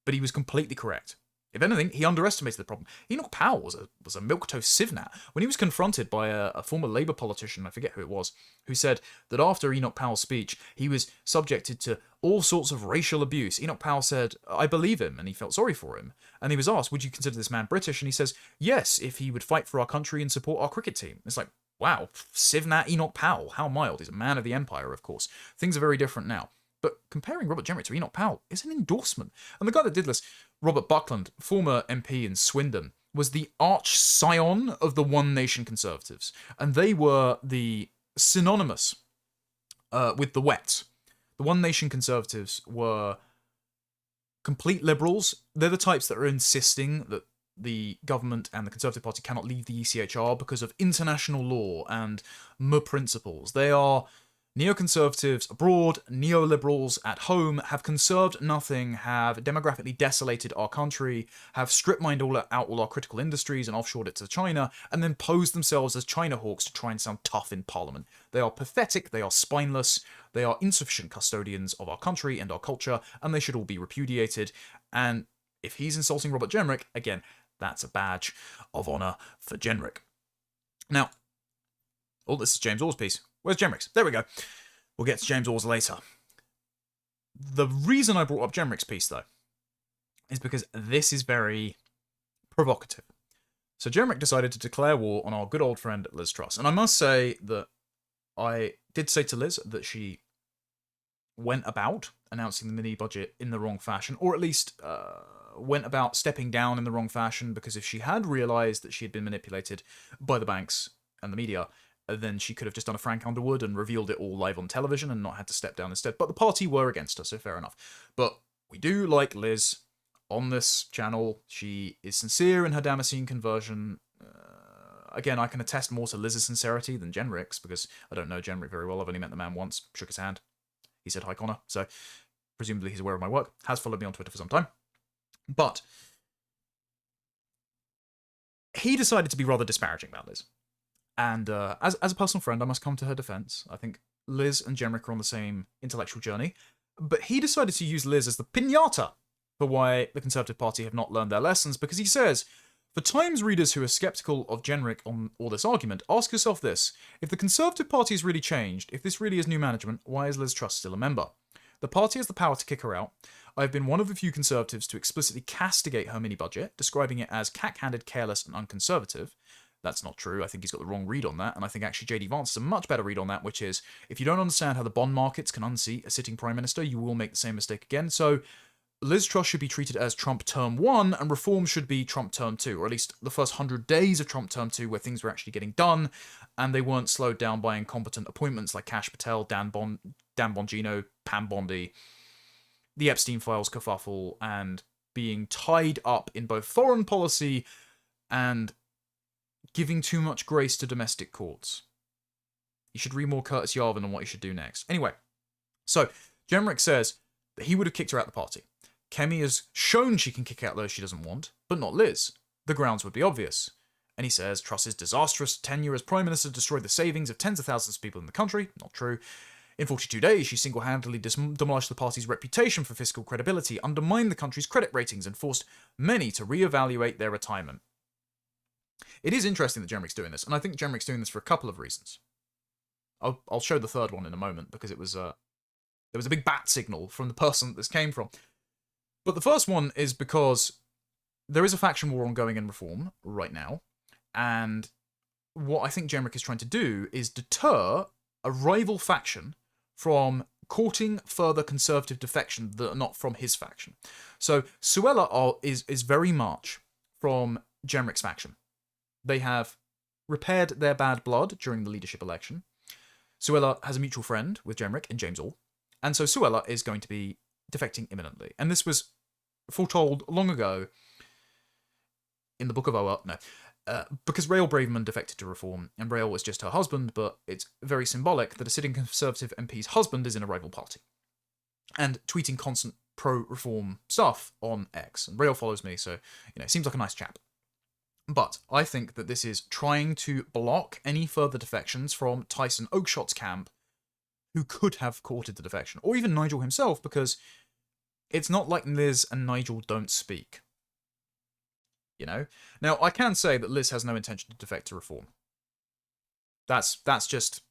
But he was completely correct. If anything, he underestimated the problem. Enoch Powell was a milquetoast civnat. When he was confronted by a former Labour politician, I forget who it was, who said that after Enoch Powell's speech, he was subjected to all sorts of racial abuse. Enoch Powell said, I believe him, and he felt sorry for him. And he was asked, would you consider this man British? And he says, yes, if he would fight for our country and support our cricket team. It's like, wow, civnat Enoch Powell, how mild. He's a man of the empire, of course. Things are very different now. But comparing Robert Jenrick to Enoch Powell is an endorsement. And the guy that did this, Robert Buckland, former MP in Swindon, was the arch scion of the One Nation Conservatives. And they were the synonymous with the Wets. The One Nation Conservatives were complete liberals. They're the types that are insisting that the government and the Conservative Party cannot leave the ECHR because of international law and principles. They are neoconservatives abroad, neoliberals at home, have conserved nothing, have demographically desolated our country, have strip-mined out all our critical industries and offshored it to China, and then posed themselves as China hawks to try and sound tough in Parliament. They are pathetic, they are spineless, they are insufficient custodians of our country and our culture, and they should all be repudiated. And if he's insulting Robert Jenrick, again, that's a badge of honour for Jenrick. Now, oh, this is James Orr's piece. Where's Jenrick's? There we go. We'll get to James Orr's later. The reason I brought up Jenrick's piece, though, is because this is very provocative. So Jenrick decided to declare war on our good old friend Liz Truss. And I must say that I did say to Liz that she went about announcing the mini-budget in the wrong fashion, or at least went about stepping down in the wrong fashion, because if she had realised that she had been manipulated by the banks and the media, then she could have just done a Frank Underwood and revealed it all live on television and not had to step down instead. But the party were against her, so fair enough. But we do like Liz on this channel. She is sincere in her Damascene conversion. Again, I can attest more to Liz's sincerity than Jenrick's, because I don't know Jenrick very well. I've only met the man once, shook his hand. He said hi, Connor, so presumably he's aware of my work, has followed me on Twitter for some time. But he decided to be rather disparaging about Liz. And as a personal friend, I must come to her defense. I think Liz and Jenrick are on the same intellectual journey. But he decided to use Liz as the piñata for why the Conservative Party have not learned their lessons, because he says, for Times readers who are sceptical of Jenrick on all this argument, ask yourself this: if the Conservative Party has really changed, if this really is new management, why is Liz Truss still a member? The party has the power to kick her out. I've been one of the few Conservatives to explicitly castigate her mini-budget, describing it as cack-handed, careless, and unconservative. That's not true. I think he's got the wrong read on that, and I think actually J.D. Vance is a much better read on that, which is, if you don't understand how the bond markets can unseat a sitting Prime Minister, you will make the same mistake again. So Liz Truss should be treated as Trump Term 1, and reform should be Trump Term 2, or at least the first 100 days of Trump Term 2, where things were actually getting done, and they weren't slowed down by incompetent appointments like Kash Patel, Dan Bongino, Pam Bondi, the Epstein Files kerfuffle, and being tied up in both foreign policy and giving too much grace to domestic courts. You should read more Curtis Yarvin on what you should do next. Anyway, so Jenrick says that he would have kicked her out of the party. Kemi has shown she can kick out those she doesn't want, but not Liz. The grounds would be obvious. And he says Truss's disastrous tenure as Prime Minister destroyed the savings of tens of thousands of people in the country. Not true. In 42 days, she single-handedly demolished the party's reputation for fiscal credibility, undermined the country's credit ratings, and forced many to re-evaluate their retirement. It is interesting that Jenrick's doing this, and I think Jenrick's doing this for a couple of reasons. I'll show the third one in a moment, because it was there was a big bat signal from the person that this came from. But the first one is because there is a faction war ongoing in Reform right now, and what I think Jenrick is trying to do is deter a rival faction from courting further Conservative defection that are not from his faction. So Suella is very much from Jenrick's faction. They have repaired their bad blood during the leadership election. Suella has a mutual friend with Jenrick in James Orr, and so Suella is going to be defecting imminently. And this was foretold long ago in the Book of Oa. No. Because Rael Braverman defected to Reform, and Rael was just her husband, but it's very symbolic that a sitting Conservative MP's husband is in a rival party. And tweeting constant pro-Reform stuff on X. And Rael follows me, so, seems like a nice chap. But I think that this is trying to block any further defections from Tyson Oakeshot's camp, who could have courted the defection, or even Nigel himself, because it's not like Liz and Nigel don't speak. Now, I can say that Liz has no intention to defect to Reform. That's just...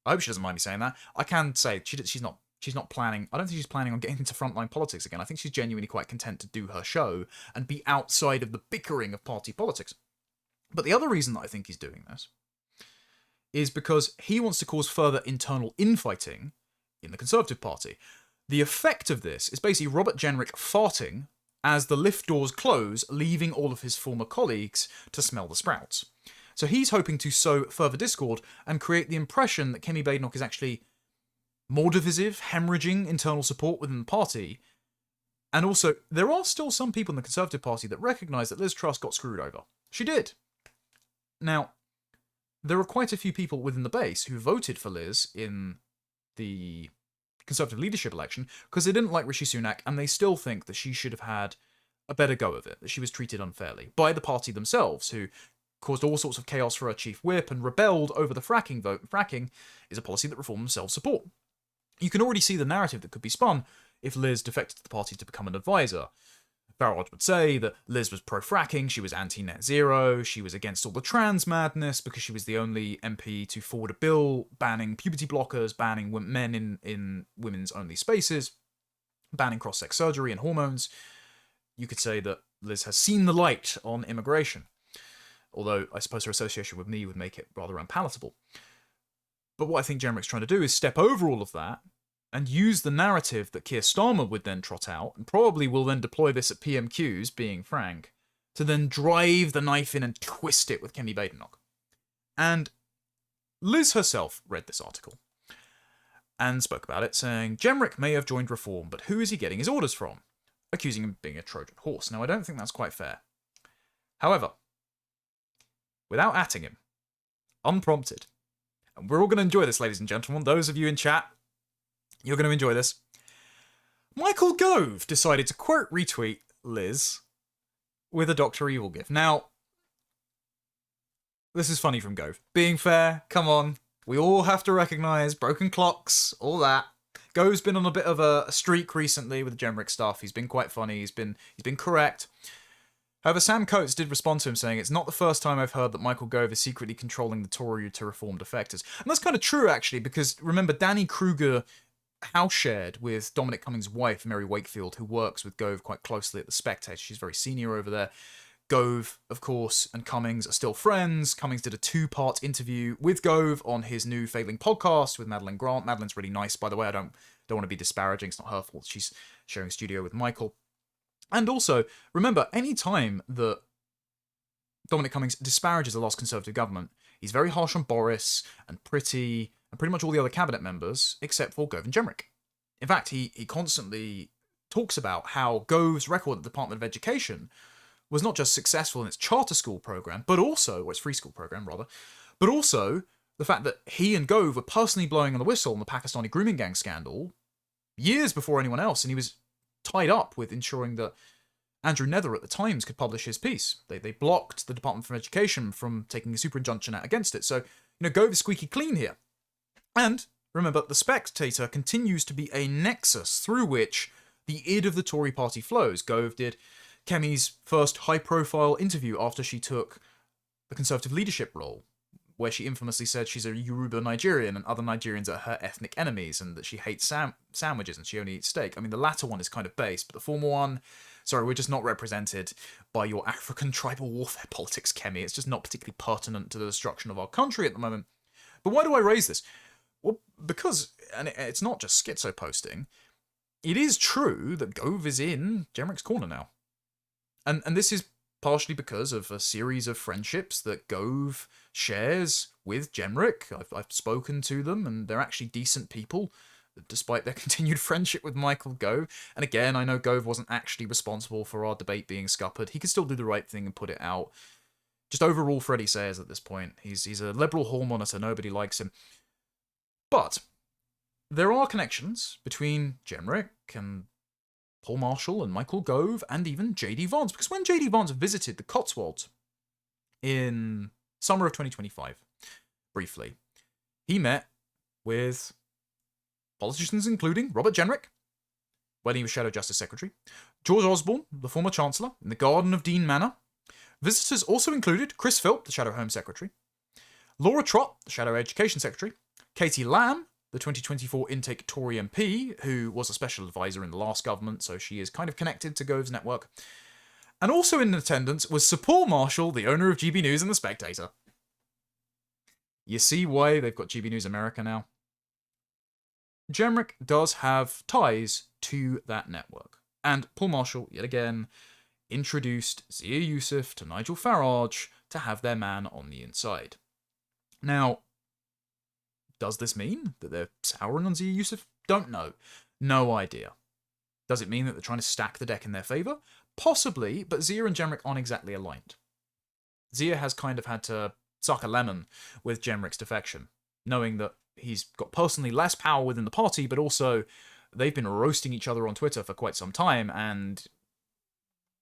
I hope she doesn't mind me saying that. I can say she's not planning... I don't think she's planning on getting into frontline politics again. I think she's genuinely quite content to do her show and be outside of the bickering of party politics. But the other reason that I think he's doing this is because he wants to cause further internal infighting in the Conservative Party. The effect of this is basically Robert Jenrick farting as the lift doors close, leaving all of his former colleagues to smell the sprouts. So he's hoping to sow further discord and create the impression that Kemi Badenoch is actually more divisive, hemorrhaging internal support within the party. And also, there are still some people in the Conservative Party that recognise that Liz Truss got screwed over. She did. Now, there are quite a few people within the base who voted for Liz in the Conservative leadership election because they didn't like Rishi Sunak, and they still think that she should have had a better go of it, that she was treated unfairly by the party themselves, who caused all sorts of chaos for her chief whip and rebelled over the fracking vote. Fracking is a policy that Reform themselves support. You can already see the narrative that could be spun if Liz defected to the party to become an advisor. Farage would say that Liz was pro-fracking, she was anti-net zero, she was against all the trans madness because she was the only MP to forward a bill banning puberty blockers, banning men in women's only spaces, banning cross-sex surgery and hormones. You could say that Liz has seen the light on immigration, although I suppose her association with me would make it rather unpalatable. But what I think Jenrick's trying to do is step over all of that and use the narrative that Keir Starmer would then trot out, and probably will then deploy this at PMQs, being frank, to then drive the knife in and twist it with Kemi Badenoch. And Liz herself read this article and spoke about it, saying, Jenrick may have joined Reform, but who is he getting his orders from? Accusing him of being a Trojan horse. Now, I don't think that's quite fair. However, without atting him, unprompted, and we're all going to enjoy this, ladies and gentlemen, those of you in chat, you're going to enjoy this. Michael Gove decided to quote retweet Liz with a Dr. Evil gif. Now, this is funny from Gove. Being fair, come on. We all have to recognise broken clocks, all that. Gove's been on a bit of a streak recently with the Jenrick stuff. He's been quite funny. He's been correct. However, Sam Coates did respond to him saying, it's not the first time I've heard that Michael Gove is secretly controlling the Tory to reform defectors. And that's kind of true, actually, because remember, Danny Kruger house shared with Dominic Cummings' wife, Mary Wakefield, who works with Gove quite closely at The Spectator. She's very senior over there. Gove, of course, and Cummings are still friends. Cummings did a 2-part interview with Gove on his new Failing podcast with Madeline Grant. Madeline's really nice, by the way. I don't want to be disparaging. It's not her fault. She's sharing studio with Michael. And also, remember, any time that Dominic Cummings disparages the last Conservative government, he's very harsh on Boris and pretty much all the other cabinet members, except for Gove and Jenrick. In fact, he constantly talks about how Gove's record at the Department of Education was not just successful in its charter school program, but also, or its free school program, rather, but also the fact that he and Gove were personally blowing on the whistle on the Pakistani grooming gang scandal years before anyone else, and he was tied up with ensuring that Andrew Nether at the Times could publish his piece. They blocked the Department of Education from taking a super injunction out against it. So, Gove is squeaky clean here. And, remember, The Spectator continues to be a nexus through which the id of the Tory party flows. Gove did Kemi's first high-profile interview after she took the Conservative leadership role, where she infamously said she's a Yoruba Nigerian and other Nigerians are her ethnic enemies and that she hates sandwiches and she only eats steak. I mean, the latter one is kind of base, but the former one, sorry, we're just not represented by your African tribal warfare politics, Kemi. It's just not particularly pertinent to the destruction of our country at the moment. But why do I raise this? Well, because, and it's not just schizo posting, it is true that Gove is in Jenrick's corner now. And this is partially because of a series of friendships that Gove shares with Jenrick. I've spoken to them, and they're actually decent people, despite their continued friendship with Michael Gove. And again, I know Gove wasn't actually responsible for our debate being scuppered. He could still do the right thing and put it out. Just overall, Freddie Sayers at this point. He's a liberal hall monitor. Nobody likes him. But there are connections between Jenrick and Paul Marshall and Michael Gove and even J.D. Vance. Because when J.D. Vance visited the Cotswolds in summer of 2025, briefly, he met with politicians including Robert Jenrick, when he was Shadow Justice Secretary, George Osborne, the former Chancellor, in the garden of Dean Manor. Visitors also included Chris Philp, the Shadow Home Secretary, Laura Trott, the Shadow Education Secretary, Katie Lamb, the 2024 Intake Tory MP, who was a special advisor in the last government, so she is kind of connected to Gove's network. And also in attendance was Sir Paul Marshall, the owner of GB News and The Spectator. You see why they've got GB News America now? Jenrick does have ties to that network. And Paul Marshall, yet again, introduced Zia Yusuf to Nigel Farage to have their man on the inside. Now, does this mean that they're souring on Zia Yusuf? Don't know. No idea. Does it mean that they're trying to stack the deck in their favour? Possibly, but Zia and Jenrick aren't exactly aligned. Zia has kind of had to suck a lemon with Jenrick's defection, knowing that he's got personally less power within the party, but also they've been roasting each other on Twitter for quite some time, and,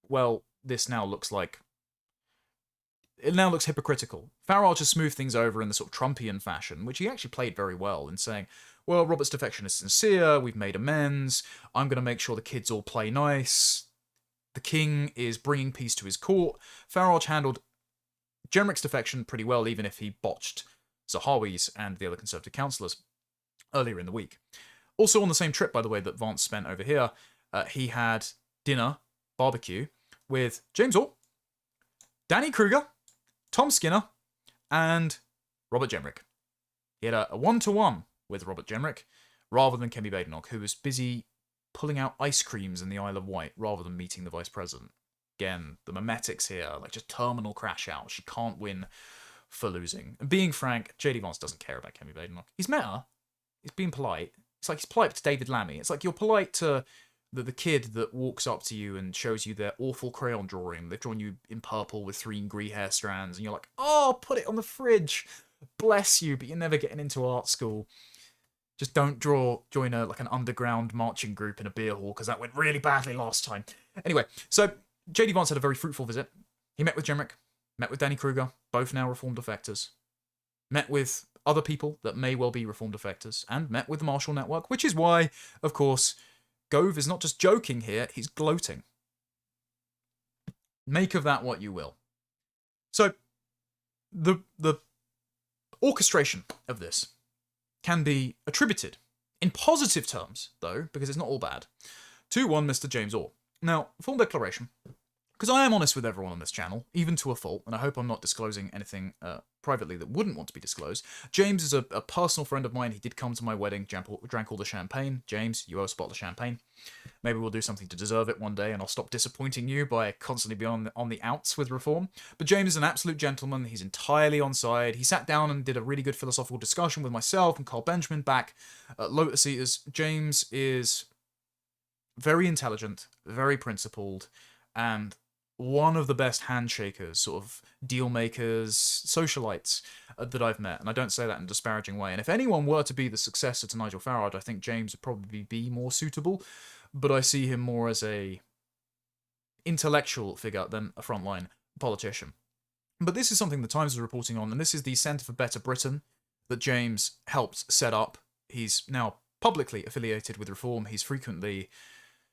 well, this now looks like... It now looks hypocritical. Farage has smoothed things over in the sort of Trumpian fashion, which he actually played very well in saying, well, Robert's defection is sincere, we've made amends, I'm going to make sure the kids all play nice. The king is bringing peace to his court. Farage handled Jenrick's defection pretty well, even if he botched Zahawi's and the other Conservative councillors earlier in the week. Also on the same trip, by the way, that Vance spent over here, he had dinner, barbecue, with James Orr, Danny Kruger, Tom Skinner, and Robert Jenrick. He had a one-to-one with Robert Jenrick, rather than Kemi Badenoch, who was busy pulling out ice creams in the Isle of Wight, rather than meeting the Vice President. Again, the memetics here, like just terminal crash out. She can't win for losing. And being frank, JD Vance doesn't care about Kemi Badenoch. He's met her. He's being polite. It's like he's polite to David Lammy. It's like you're polite to the kid that walks up to you and shows you their awful crayon drawing. They've drawn you in purple with 3 grey hair strands, and you're like, oh, put it on the fridge. Bless you, but you're never getting into art school. Just don't join like an underground marching group in a beer hall, because that went really badly last time. Anyway, so JD Vance had a very fruitful visit. He met with Jenrick, met with Danny Kruger, both now reformed defectors, met with other people that may well be reformed defectors, and met with the Marshall Network, which is why, of course, Gove is not just joking here, he's gloating. Make of that what you will. So, the orchestration of this can be attributed, in positive terms, though, because it's not all bad, to one Mr. James Orr. Now, full declaration, because I am honest with everyone on this channel, even to a fault, and I hope I'm not disclosing anything privately that wouldn't want to be disclosed. James is a personal friend of mine. He did come to my wedding, drank all the champagne. James, you owe us a bottle of champagne. Maybe we'll do something to deserve it one day, and I'll stop disappointing you by constantly being on the outs with reform. But James is an absolute gentleman. He's entirely on side. He sat down and did a really good philosophical discussion with myself and Carl Benjamin back at Lotus Eaters. James is very intelligent, very principled, and one of the best handshakers, sort of deal makers, socialites that I've met. And I don't say that in a disparaging way. And if anyone were to be the successor to Nigel Farage, I think James would probably be more suitable. But I see him more as a intellectual figure than a frontline politician. But this is something the Times is reporting on, and this is the Centre for Better Britain that James helped set up. He's now publicly affiliated with Reform. He's frequently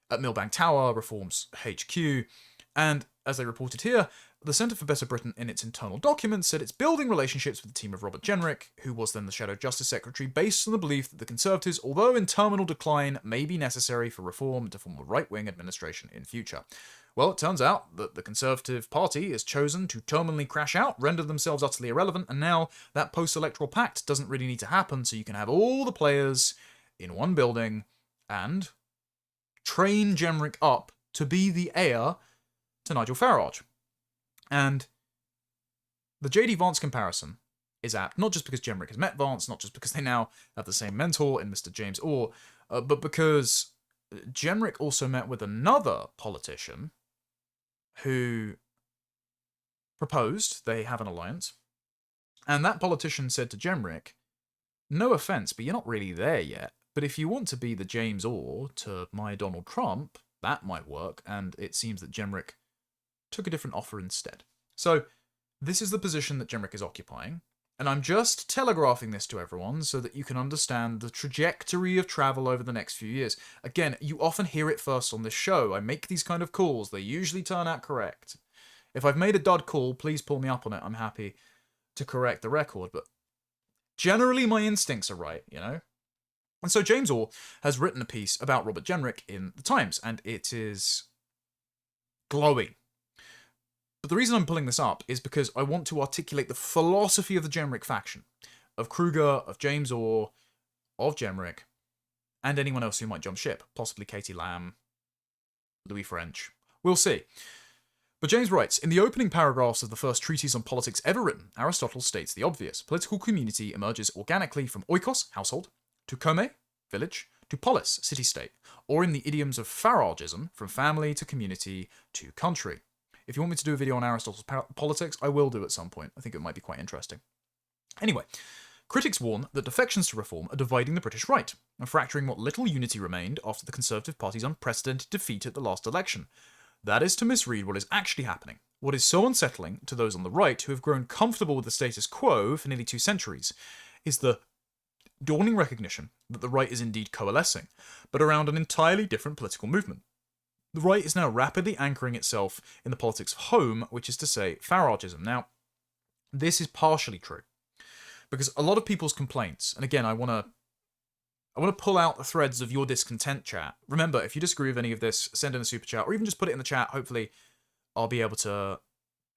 at Millbank Tower, Reform's HQ. And as they reported here, the Centre for Better Britain in its internal documents said it's building relationships with the team of Robert Jenrick, who was then the Shadow Justice Secretary, based on the belief that the Conservatives, although in terminal decline, may be necessary for reform to form a right-wing administration in future. Well, it turns out that the Conservative Party has chosen to terminally crash out, render themselves utterly irrelevant, and now that post-electoral pact doesn't really need to happen, so you can have all the players in one building and train Jenrick up to be the heir to Nigel Farage. And the JD Vance comparison is apt, not just because Jenrick has met Vance, not just because they now have the same mentor in Mr. James Orr, but because Jenrick also met with another politician who proposed they have an alliance, and that politician said to Jenrick, no offence, but you're not really there yet, but if you want to be the James Orr to my Donald Trump, that might work, and it seems that Jenrick took a different offer instead. So, this is the position that Jenrick is occupying, and I'm just telegraphing this to everyone so that you can understand the trajectory of travel over the next few years. Again, you often hear it first on this show. I make these kind of calls. They usually turn out correct. If I've made a dud call, please pull me up on it. I'm happy to correct the record, but generally my instincts are right, you know? And so James Orr has written a piece about Robert Jenrick in the Times, and it is glowing. But the reason I'm pulling this up is because I want to articulate the philosophy of the Jenrick faction, of Kruger, of James Orr, of Jenrick, and anyone else who might jump ship, possibly Katie Lamb, Louis French. We'll see. But James writes, in the opening paragraphs of the first treatise on politics ever written, Aristotle states the obvious. Political community emerges organically from oikos, household, to kome, village, to polis, city-state, or in the idioms of Faragism, from family to community to country. If you want me to do a video on Aristotle's politics, I will do at some point. I think it might be quite interesting. Anyway, critics warn that defections to reform are dividing the British right and fracturing what little unity remained after the Conservative Party's unprecedented defeat at the last election. That is to misread what is actually happening. What is so unsettling to those on the right who have grown comfortable with the status quo for nearly 2 centuries is the dawning recognition that the right is indeed coalescing, but around an entirely different political movement. The right is now rapidly anchoring itself in the politics of home, which is to say, Farageism. Now, this is partially true, because a lot of people's complaints, and again, I want to pull out the threads of your discontent, chat. Remember, if you disagree with any of this, send in a super chat, or even just put it in the chat. Hopefully, I'll be able to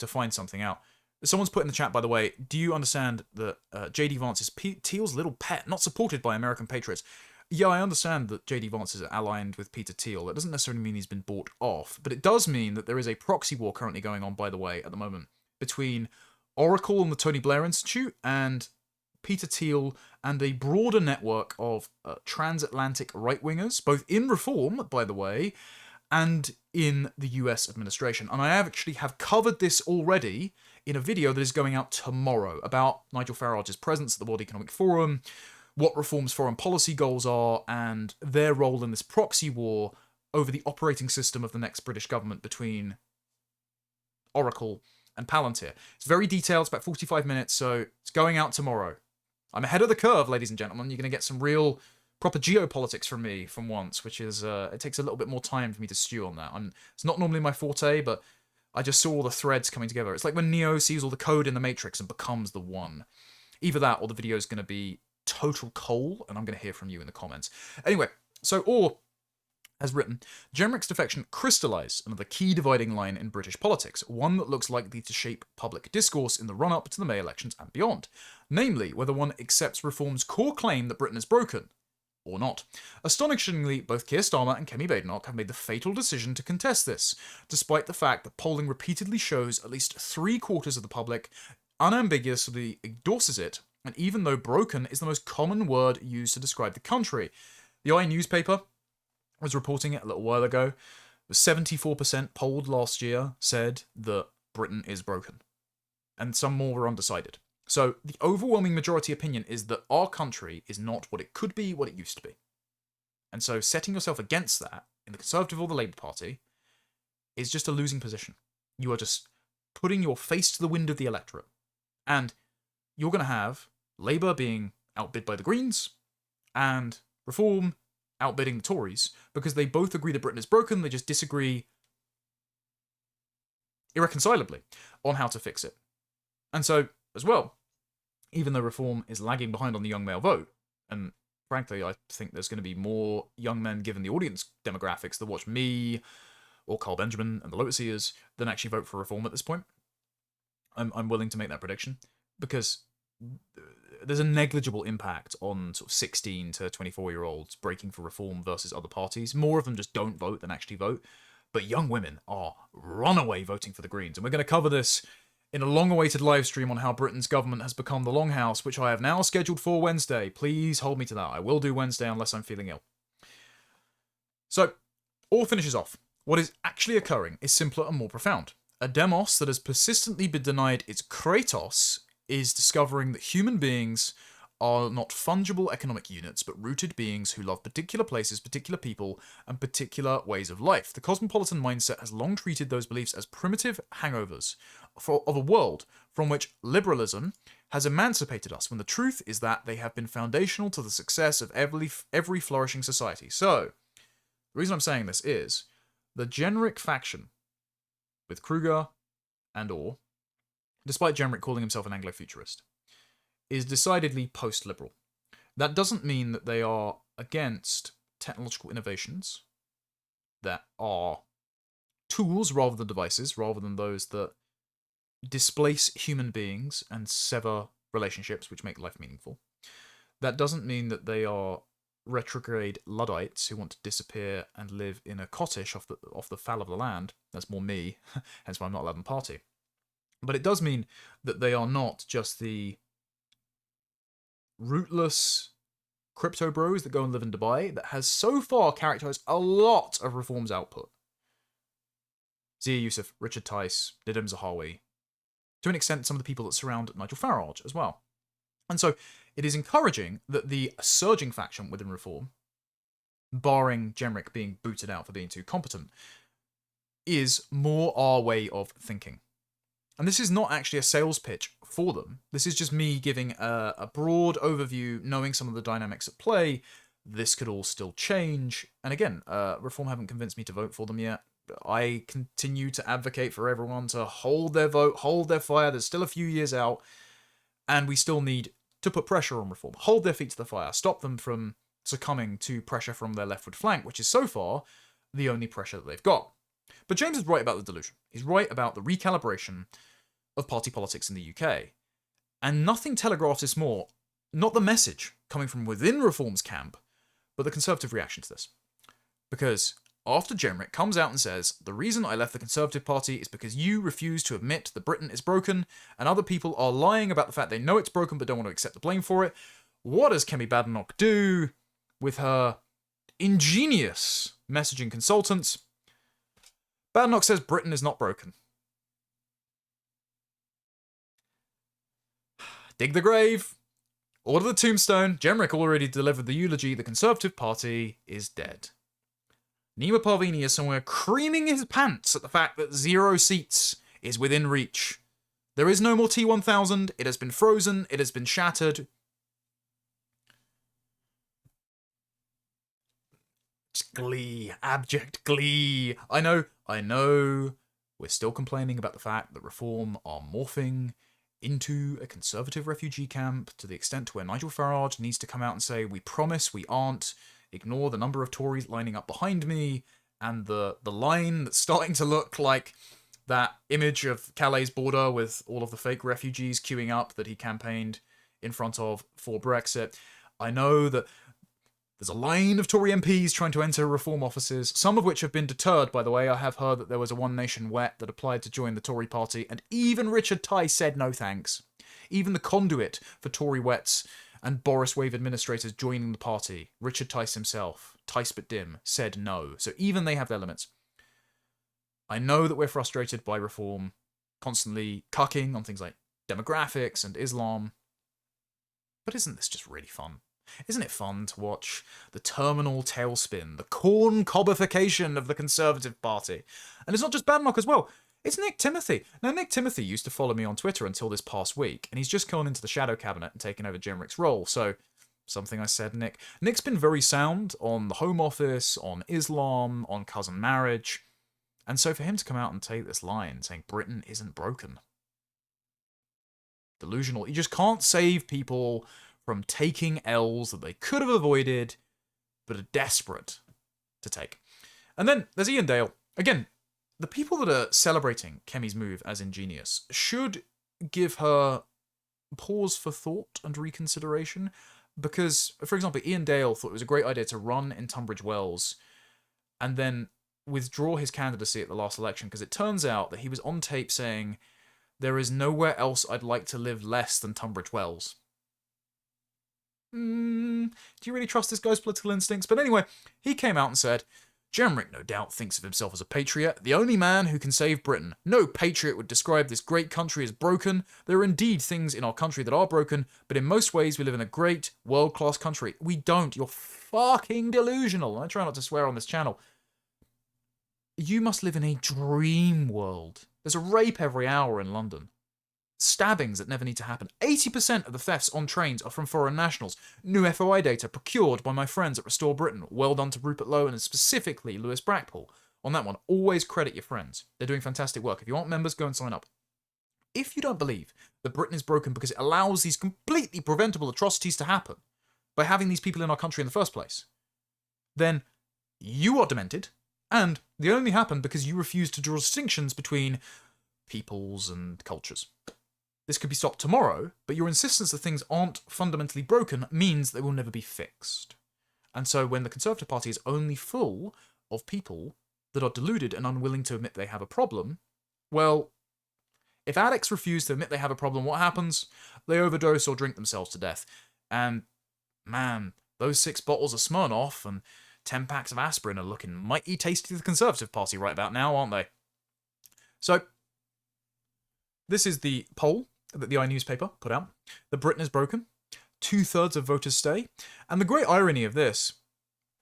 find something out. Someone's put in the chat, by the way, do you understand that J.D. Vance is Thiel's little pet, not supported by American patriots? Yeah, I understand that J.D. Vance is allied with Peter Thiel. That doesn't necessarily mean he's been bought off, but it does mean that there is a proxy war currently going on, by the way, at the moment, between Oracle and the Tony Blair Institute and Peter Thiel and a broader network of transatlantic right-wingers, both in reform, by the way, and in the US administration. And I actually have covered this already in a video that is going out tomorrow about Nigel Farage's presence at the World Economic Forum, what Reform's foreign policy goals are, and their role in this proxy war over the operating system of the next British government between Oracle and Palantir. It's very detailed, it's about 45 minutes, so it's going out tomorrow. I'm ahead of the curve, ladies and gentlemen. You're going to get some real proper geopolitics from me from once, which is, it takes a little bit more time for me to stew on that. It's not normally my forte, but I just saw all the threads coming together. It's like when Neo sees all the code in the Matrix and becomes the one. Either that, or the video is going to be total coal, and I'm going to hear from you in the comments. Anyway, so Orr has written, Jenrick's defection crystallised another key dividing line in British politics, one that looks likely to shape public discourse in the run-up to the May elections and beyond. Namely, whether one accepts Reform's core claim that Britain is broken, or not. Astonishingly, both Keir Starmer and Kemi Badenoch have made the fatal decision to contest this, despite the fact that polling repeatedly shows at least 3/4 of the public unambiguously endorses it, and even though broken is the most common word used to describe the country. The I newspaper was reporting it a little while ago. 74% polled last year said that Britain is broken, and some more were undecided. So the overwhelming majority opinion is that our country is not what it could be, what it used to be. And so setting yourself against that in the Conservative or the Labour Party is just a losing position. You are just putting your face to the wind of the electorate. And you're going to have Labour being outbid by the Greens and Reform outbidding the Tories because they both agree that Britain is broken, they just disagree irreconcilably on how to fix it. And so, as well, even though Reform is lagging behind on the young male vote, and frankly, I think there's going to be more young men given the audience demographics that watch me or Carl Benjamin and the Lotuseers than actually vote for Reform at this point. I'm willing to make that prediction because there's a negligible impact on sort of 16 to 24-year-olds breaking for Reform versus other parties. More of them just don't vote than actually vote. But young women are runaway voting for the Greens. And we're going to cover this in a long-awaited live stream on how Britain's government has become the Longhouse, which I have now scheduled for Wednesday. Please hold me to that. I will do Wednesday unless I'm feeling ill. So, all finishes off. What is actually occurring is simpler and more profound. A demos that has persistently been denied its kratos is discovering that human beings are not fungible economic units, but rooted beings who love particular places, particular people, and particular ways of life. The cosmopolitan mindset has long treated those beliefs as primitive hangovers of a world from which liberalism has emancipated us, when the truth is that they have been foundational to the success of every flourishing society. So, the reason I'm saying this is the Jenrick faction, with Kruger and Orr, despite Jenrick calling himself an Anglo-futurist, is decidedly post-liberal. That doesn't mean that they are against technological innovations that are tools rather than devices, rather than those that displace human beings and sever relationships which make life meaningful. That doesn't mean that they are retrograde Luddites who want to disappear and live in a cottage off the fall of the land. That's more me, hence why I'm not allowed in the party. But it does mean that they are not just the rootless crypto bros that go and live in Dubai that has so far characterized a lot of Reform's output. Zia Yusuf, Richard Tice, Didim Zahawi, to an extent some of the people that surround Nigel Farage as well. And so it is encouraging that the surging faction within Reform, barring Jenrick being booted out for being too competent, is more our way of thinking. And this is not actually a sales pitch for them. This is just me giving a broad overview, knowing some of the dynamics at play, this could all still change. And again, Reform haven't convinced me to vote for them yet. I continue to advocate for everyone to hold their vote, hold their fire. There's still a few years out, and we still need to put pressure on Reform. Hold their feet to the fire. Stop them from succumbing to pressure from their leftward flank, which is so far the only pressure that they've got. But James is right about the delusion. He's right about the recalibration of party politics in the UK. And nothing telegraphs this more, not the message coming from within Reform's camp, but the Conservative reaction to this. Because after Jenrick comes out and says, the reason I left the Conservative Party is because you refuse to admit that Britain is broken, and other people are lying about the fact they know it's broken but don't want to accept the blame for it, what does Kemi Badenoch do with her ingenious messaging consultants? Badenoch says Britain is not broken. Dig the grave. Order the tombstone. Jenrick already delivered the eulogy. The Conservative Party is dead. Nima Parvini is somewhere creaming his pants at the fact that 0 seats is within reach. There is no more T1000. It has been frozen. It has been shattered. Just glee. Abject glee. I know. We're still complaining about the fact that Reform are morphing into a Conservative refugee camp to the extent where Nigel Farage needs to come out and say, we promise we aren't, ignore the number of Tories lining up behind me, and the line that's starting to look like that image of Calais border with all of the fake refugees queuing up that he campaigned in front of for Brexit. I know that there's a line of Tory MPs trying to enter Reform offices, some of which have been deterred, by the way. I have heard that there was a One Nation wet that applied to join the Tory party, and even Richard Tice said no thanks. Even the conduit for Tory wets and Boris Wave administrators joining the party, Richard Tice himself, Tice but dim, said no. So even they have their limits. I know that we're frustrated by Reform constantly cucking on things like demographics and Islam, but isn't this just really fun? Isn't it fun to watch the terminal tailspin, the corn cobbification of the Conservative Party? And it's not just Badenoch as well. It's Nick Timothy. Now, Nick Timothy used to follow me on Twitter until this past week, and he's just gone into the shadow cabinet and taken over Jenrick's role. So, something I said, Nick. Nick's been very sound on the Home Office, on Islam, on cousin marriage. And so for him to come out and take this line saying Britain isn't broken. Delusional. You just can't save people from taking L's that they could have avoided, but are desperate to take. And then there's Ian Dale. Again, the people that are celebrating Kemi's move as ingenious should give her pause for thought and reconsideration, because, for example, Ian Dale thought it was a great idea to run in Tunbridge Wells and then withdraw his candidacy at the last election, because it turns out that he was on tape saying, there is nowhere else I'd like to live less than Tunbridge Wells. Do you really trust this guy's political instincts? But anyway, he came out and said, Jenrick no doubt thinks of himself as a patriot, the only man who can save Britain. No patriot would describe this great country as broken. There are indeed things in our country that are broken, but in most ways we live in a great, world-class country. We don't. You're fucking delusional. I try not to swear on this channel. You must live in a dream world. There's a rape every hour in London. Stabbings that never need to happen. 80% of the thefts on trains are from foreign nationals. New FOI data procured by my friends at Restore Britain. Well done to Rupert Lowe and specifically Lewis Brackpool. On that one, always credit your friends. They're doing fantastic work. If you want members, go and sign up. If you don't believe that Britain is broken because it allows these completely preventable atrocities to happen by having these people in our country in the first place, then you are demented, and they only happen because you refuse to draw distinctions between peoples and cultures. This could be stopped tomorrow, but your insistence that things aren't fundamentally broken means they will never be fixed. And so when the Conservative Party is only full of people that are deluded and unwilling to admit they have a problem, well, if addicts refuse to admit they have a problem, what happens? They overdose or drink themselves to death. And, man, those 6 bottles of Smirnoff and 10 packs of aspirin are looking mighty tasty to the Conservative Party right about now, aren't they? So, this is the poll that the newspaper put out. That Britain is broken. 2/3 of voters stay. And the great irony of this,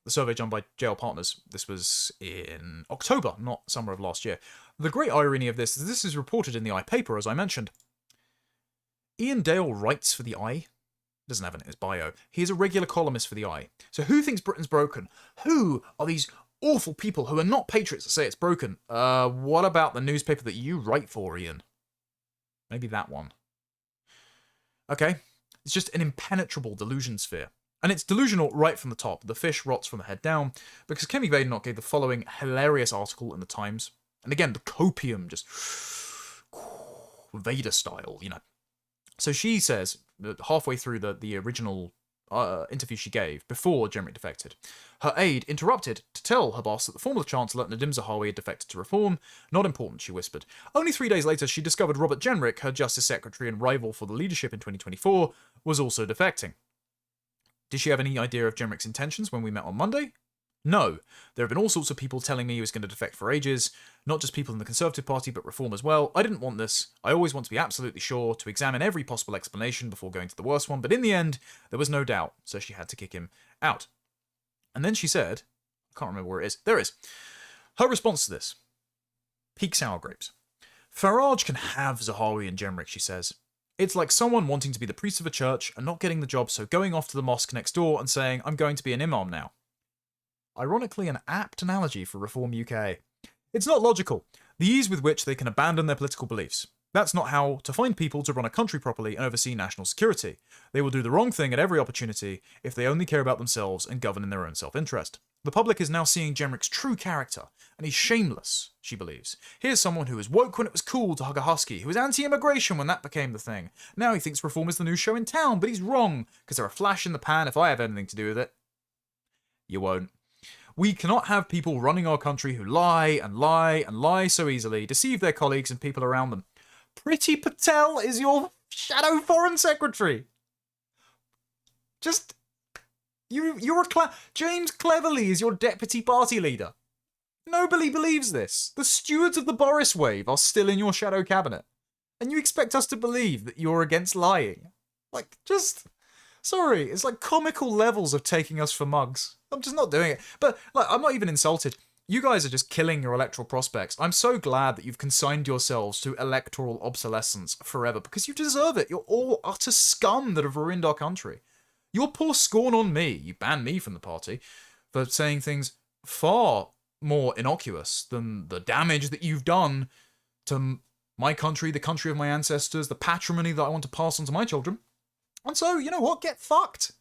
the survey done by JL Partners, this was in October, not summer of last year. The great irony of this is reported in the paper, as I mentioned. Ian Dale writes for the Doesn't have it in his bio. He is a regular columnist for The Eye. So who thinks Britain's broken? Who are these awful people who are not patriots that say it's broken? What about the newspaper that you write for, Ian? Maybe that one. Okay. It's just an impenetrable delusion sphere. And it's delusional right from the top. The fish rots from the head down, because Kemi Badenoch gave the following hilarious article in the Times. And again, the copium just Vader style, you know. So she says, halfway through the original interview she gave, before Jenrick defected, her aide interrupted to tell her boss that the former Chancellor Nadim Zahawi had defected to Reform. Not important, she whispered. Only 3 days later, she discovered Robert Jenrick, her Justice Secretary and rival for the leadership in 2024, was also defecting. Did she have any idea of Jenrick's intentions when we met on Monday? No. There have been all sorts of people telling me he was going to defect for ages, not just people in the Conservative Party, but Reform as well. I didn't want this. I always want to be absolutely sure, to examine every possible explanation before going to the worst one, but in the end, there was no doubt, so she had to kick him out. And then she said, I can't remember where it is, there it is. Her response to this, peak sour grapes. Farage can have Zahawi and Jenrick, she says. It's like someone wanting to be the priest of a church and not getting the job, so going off to the mosque next door and saying, I'm going to be an imam now. Ironically, an apt analogy for Reform UK. It's not logical, the ease with which they can abandon their political beliefs. That's not how to find people to run a country properly and oversee national security. They will do the wrong thing at every opportunity if they only care about themselves and govern in their own self-interest. The public is now seeing Jenrick's true character, and he's shameless, she believes. Here's someone who was woke when it was cool to hug a husky, who was anti-immigration when that became the thing. Now he thinks Reform is the new show in town, but he's wrong, because they're a flash in the pan if I have anything to do with it. You won't. We cannot have people running our country who lie and lie and lie so easily, deceive their colleagues and people around them. Priti Patel is your shadow foreign secretary. Just... You're James Cleverly is your deputy party leader. Nobody believes this. The stewards of the Boris wave are still in your shadow cabinet. And you expect us to believe that you're against lying. Like, just... Sorry, it's like comical levels of taking us for mugs. I'm just not doing it. But, like, I'm not even insulted. You guys are just killing your electoral prospects. I'm so glad that you've consigned yourselves to electoral obsolescence forever, because you deserve it. You're all utter scum that have ruined our country. Your poor scorn on me, you banned me from the party, for saying things far more innocuous than the damage that you've done to my country, the country of my ancestors, the patrimony that I want to pass on to my children. And so, you know what? Get fucked.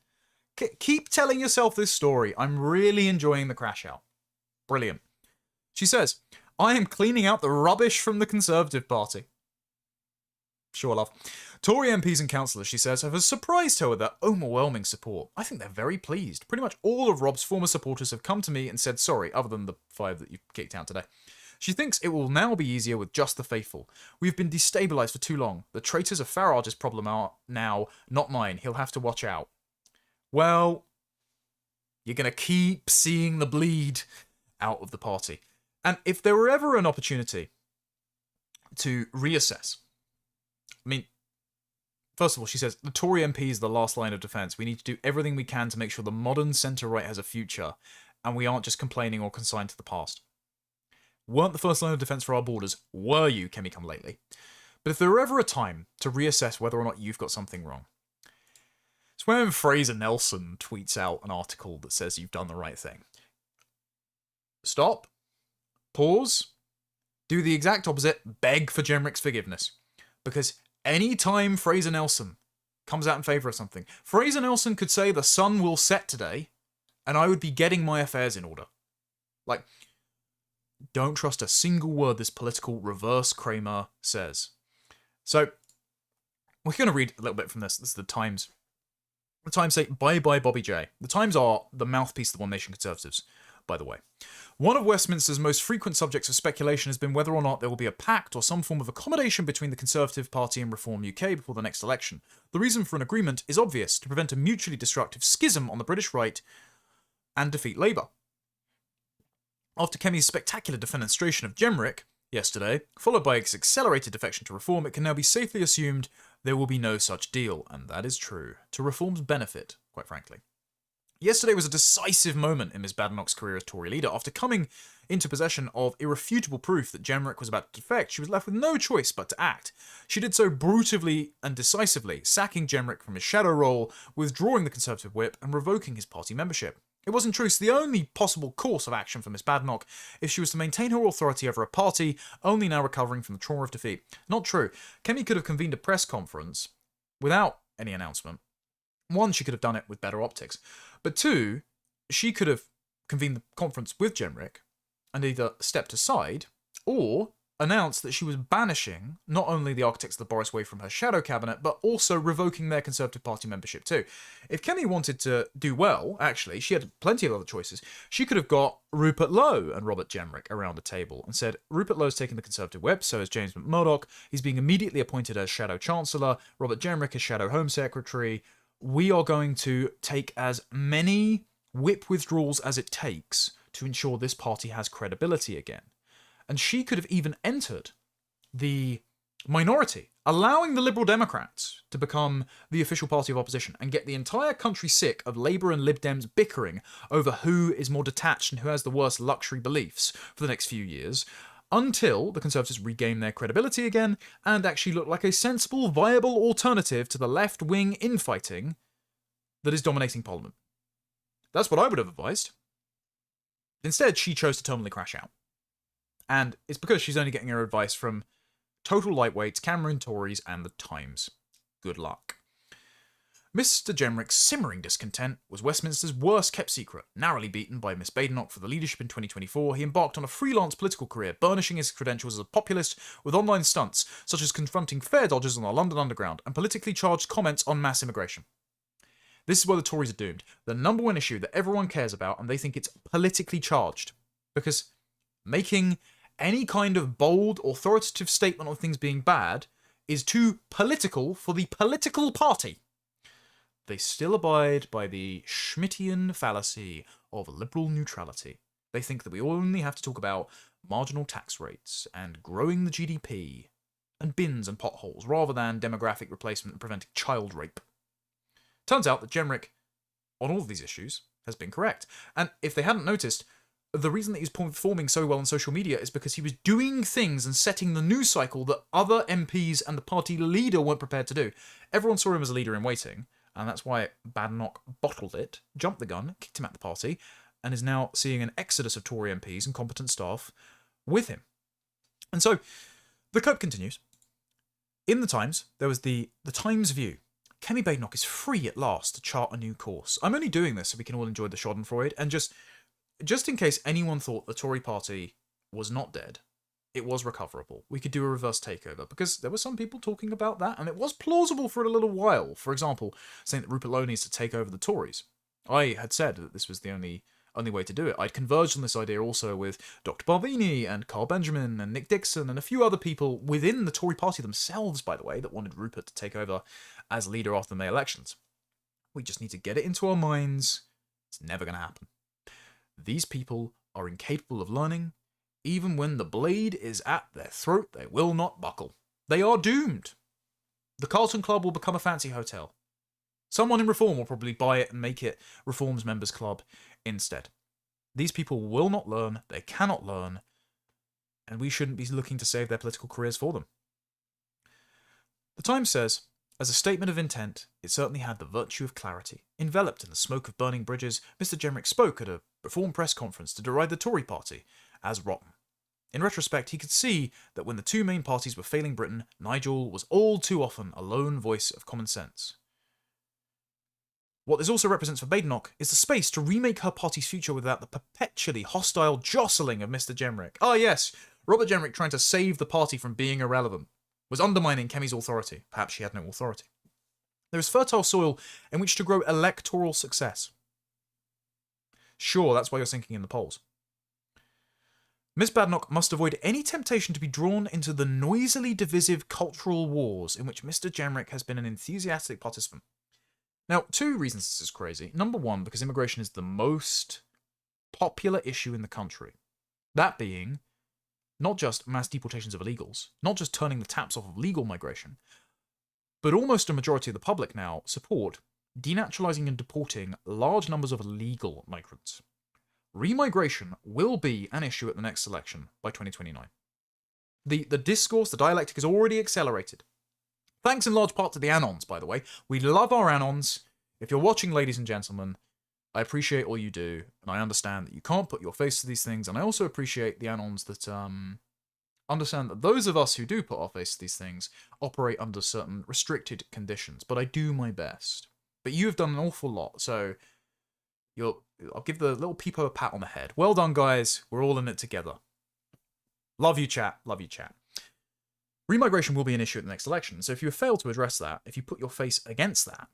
Keep telling yourself this story. I'm really enjoying the crash out. Brilliant. She says, I am cleaning out the rubbish from the Conservative Party. Sure, love. Tory MPs and councillors, she says, have surprised her with their overwhelming support. I think they're very pleased. Pretty much all of Rob's former supporters have come to me and said sorry, other than the 5 that you kicked out today. She thinks it will now be easier with just the faithful. We've been destabilised for too long. The traitors of Farage's problem are now, not mine. He'll have to watch out. Well, you're going to keep seeing the bleed out of the party. And if there were ever an opportunity to reassess, I mean, first of all, she says, the Tory MP is the last line of defence. We need to do everything we can to make sure the modern centre-right has a future, and we aren't just complaining or consigned to the past. Weren't the first line of defence for our borders, were you, Kemi Come Lately? But if there were ever a time to reassess whether or not you've got something wrong, it's when Fraser Nelson tweets out an article that says you've done the right thing. Stop. Pause. Do the exact opposite. Beg for Jenrick's forgiveness. Because any time Fraser Nelson comes out in favour of something, Fraser Nelson could say the sun will set today, and I would be getting my affairs in order. Like, don't trust a single word this political reverse Kramer says. So, we're going to read a little bit from this. This is the Times. The Times say, bye-bye Bobby J. The Times are the mouthpiece of the One Nation Conservatives, by the way. One of Westminster's most frequent subjects of speculation has been whether or not there will be a pact or some form of accommodation between the Conservative Party and Reform UK before the next election. The reason for an agreement is obvious, to prevent a mutually destructive schism on the British right and defeat Labour. After Kemi's spectacular defenestration of Jenrick yesterday, followed by its accelerated defection to Reform, it can now be safely assumed there will be no such deal, and that is true, to Reform's benefit, quite frankly. Yesterday was a decisive moment in Ms Badenoch's career as Tory leader. After coming into possession of irrefutable proof that Jenrick was about to defect, she was left with no choice but to act. She did so brutally and decisively, sacking Jenrick from his shadow role, withdrawing the Conservative whip, and revoking his party membership. It was in truth the only possible course of action for Ms Badenoch if she was to maintain her authority over a party only now recovering from the trauma of defeat. Not true. Kemi could have convened a press conference without any announcement. One, she could have done it with better optics. But two, she could have convened the conference with Jenrick and either stepped aside or announced that she was banishing not only the architects of the Boris Way from her shadow cabinet, but also revoking their Conservative Party membership too. If Kemi wanted to do well, actually, she had plenty of other choices. She could have got Rupert Lowe and Robert Jenrick around a table and said, Rupert Lowe's taken the Conservative whip, so is James McMurdoch. He's being immediately appointed as Shadow Chancellor. Robert Jenrick is Shadow Home Secretary. We are going to take as many whip withdrawals as it takes to ensure this party has credibility again. And she could have even entered the minority, allowing the Liberal Democrats to become the official party of opposition and get the entire country sick of Labour and Lib Dems bickering over who is more detached and who has the worst luxury beliefs for the next few years, until the Conservatives regain their credibility again and actually look like a sensible, viable alternative to the left-wing infighting that is dominating Parliament. That's what I would have advised. Instead, she chose to terminally crash out. And it's because she's only getting her advice from total lightweights, Cameron Tories, and the Times. Good luck. Mr Jenrick's simmering discontent was Westminster's worst-kept secret. Narrowly beaten by Miss Badenoch for the leadership in 2024, he embarked on a freelance political career, burnishing his credentials as a populist with online stunts, such as confronting fare dodgers on the London Underground and politically charged comments on mass immigration. This is where the Tories are doomed. The number one issue that everyone cares about, and they think it's politically charged. Because making any kind of bold, authoritative statement on things being bad is too political for the political party. They still abide by the Schmittian fallacy of liberal neutrality. They think that we only have to talk about marginal tax rates and growing the GDP and bins and potholes rather than demographic replacement and preventing child rape. Turns out that Jenrick, on all of these issues, has been correct. And if they hadn't noticed, the reason that he's performing so well on social media is because he was doing things and setting the news cycle that other MPs and the party leader weren't prepared to do. Everyone saw him as a leader in waiting, and that's why Badenoch bottled it, jumped the gun, kicked him out the party, and is now seeing an exodus of Tory MPs and competent staff with him. And so, the cope continues. In the Times, there was the Times view. Kemi Badenoch is free at last to chart a new course. I'm only doing this so we can all enjoy the schadenfreude, and just in case anyone thought the Tory party was not dead, it was recoverable. We could do a reverse takeover, because there were some people talking about that, and it was plausible for a little while. For example, saying that Rupert Lowe needs to take over the Tories. I had said that this was the only way to do it. I'd converged on this idea also with Dr. Barvini and Carl Benjamin and Nick Dixon and a few other people within the Tory party themselves, by the way, that wanted Rupert to take over as leader after the May elections. We just need to get it into our minds. It's never going to happen. These people are incapable of learning. Even when the blade is at their throat, they will not buckle. They are doomed. The Carlton Club will become a fancy hotel. Someone in Reform will probably buy it and make it Reform's members club instead. These people will not learn, they cannot learn, and we shouldn't be looking to save their political careers for them. The Times says, as a statement of intent, it certainly had the virtue of clarity. Enveloped in the smoke of burning bridges, Mr Jenrick spoke at a Reform press conference to deride the Tory party as rotten. In retrospect, he could see that when the two main parties were failing Britain, Nigel was all too often a lone voice of common sense. What this also represents for Badenoch is the space to remake her party's future without the perpetually hostile jostling of Mr Jenrick. Ah yes, Robert Jenrick trying to save the party from being irrelevant was undermining Kemi's authority. Perhaps she had no authority. There is fertile soil in which to grow electoral success. Sure, that's why you're sinking in the polls. Miss Badenoch must avoid any temptation to be drawn into the noisily divisive cultural wars in which Mr Jenrick has been an enthusiastic participant. Now, two reasons this is crazy. Number one, because immigration is the most popular issue in the country. That being not just mass deportations of illegals, not just turning the taps off of legal migration, but almost a majority of the public now support denaturalizing and deporting large numbers of illegal migrants. Remigration will be an issue at the next election by 2029. The discourse, the dialectic has already accelerated. Thanks in large part to the Anons, by the way. We love our Anons. If you're watching, ladies and gentlemen, I appreciate all you do, and I understand that you can't put your face to these things, and I also appreciate the Anons that understand that those of us who do put our face to these things operate under certain restricted conditions, but I do my best. But you have done an awful lot, so I'll give the little peepo a pat on the head. Well done, guys. We're all in it together. Love you, chat. Love you, chat. Remigration will be an issue at the next election, so if you fail to address that, if you put your face against that,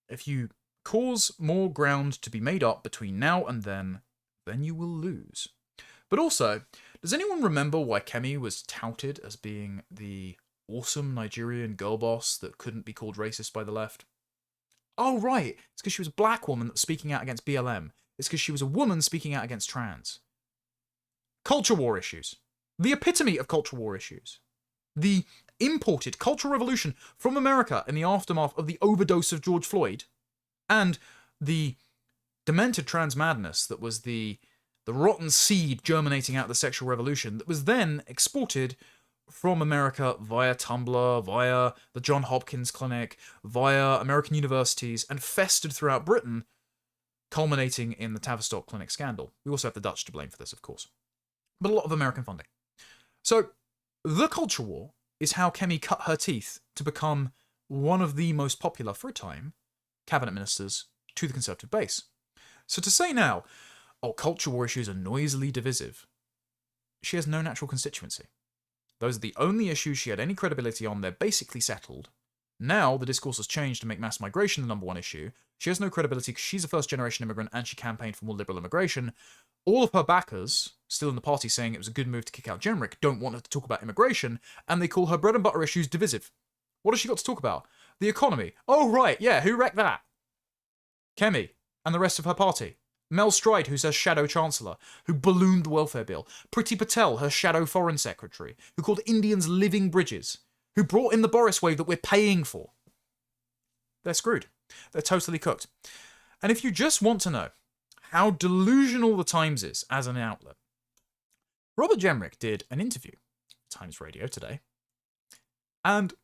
if you cause more ground to be made up between now and then you will lose. But also, does anyone remember why Kemi was touted as being the awesome Nigerian girl boss that couldn't be called racist by the left? Oh, right. It's because she was a black woman speaking out against BLM. It's because she was a woman speaking out against trans. Culture war issues. The epitome of culture war issues. The imported cultural revolution from America in the aftermath of the overdose of George Floyd, and the demented trans madness that was the rotten seed germinating out of the sexual revolution that was then exported from America via Tumblr, via the John Hopkins Clinic, via American universities, and festered throughout Britain, culminating in the Tavistock Clinic scandal. We also have the Dutch to blame for this, of course. But a lot of American funding. So, the culture war is how Kemi cut her teeth to become one of the most popular, for a time, cabinet ministers to the Conservative base. So to say now, oh, culture war issues are noisily divisive, she has no natural constituency. Those are the only issues she had any credibility on. They're basically settled. Now the discourse has changed to make mass migration the number one issue. She has no credibility because she's a first-generation immigrant and she campaigned for more liberal immigration. All of her backers, still in the party saying it was a good move to kick out Jenrick, don't want her to talk about immigration, and they call her bread and butter issues divisive. What has she got to talk about? The economy. Oh, right, yeah, who wrecked that? Kemi and the rest of her party. Mel Stride, who's her shadow chancellor, who ballooned the welfare bill. Priti Patel, her shadow foreign secretary, who called Indians living bridges, who brought in the Boris wave that we're paying for. They're screwed. They're totally cooked. And if you just want to know how delusional the Times is as an outlet, Robert Jenrick did an interview, Times Radio today, and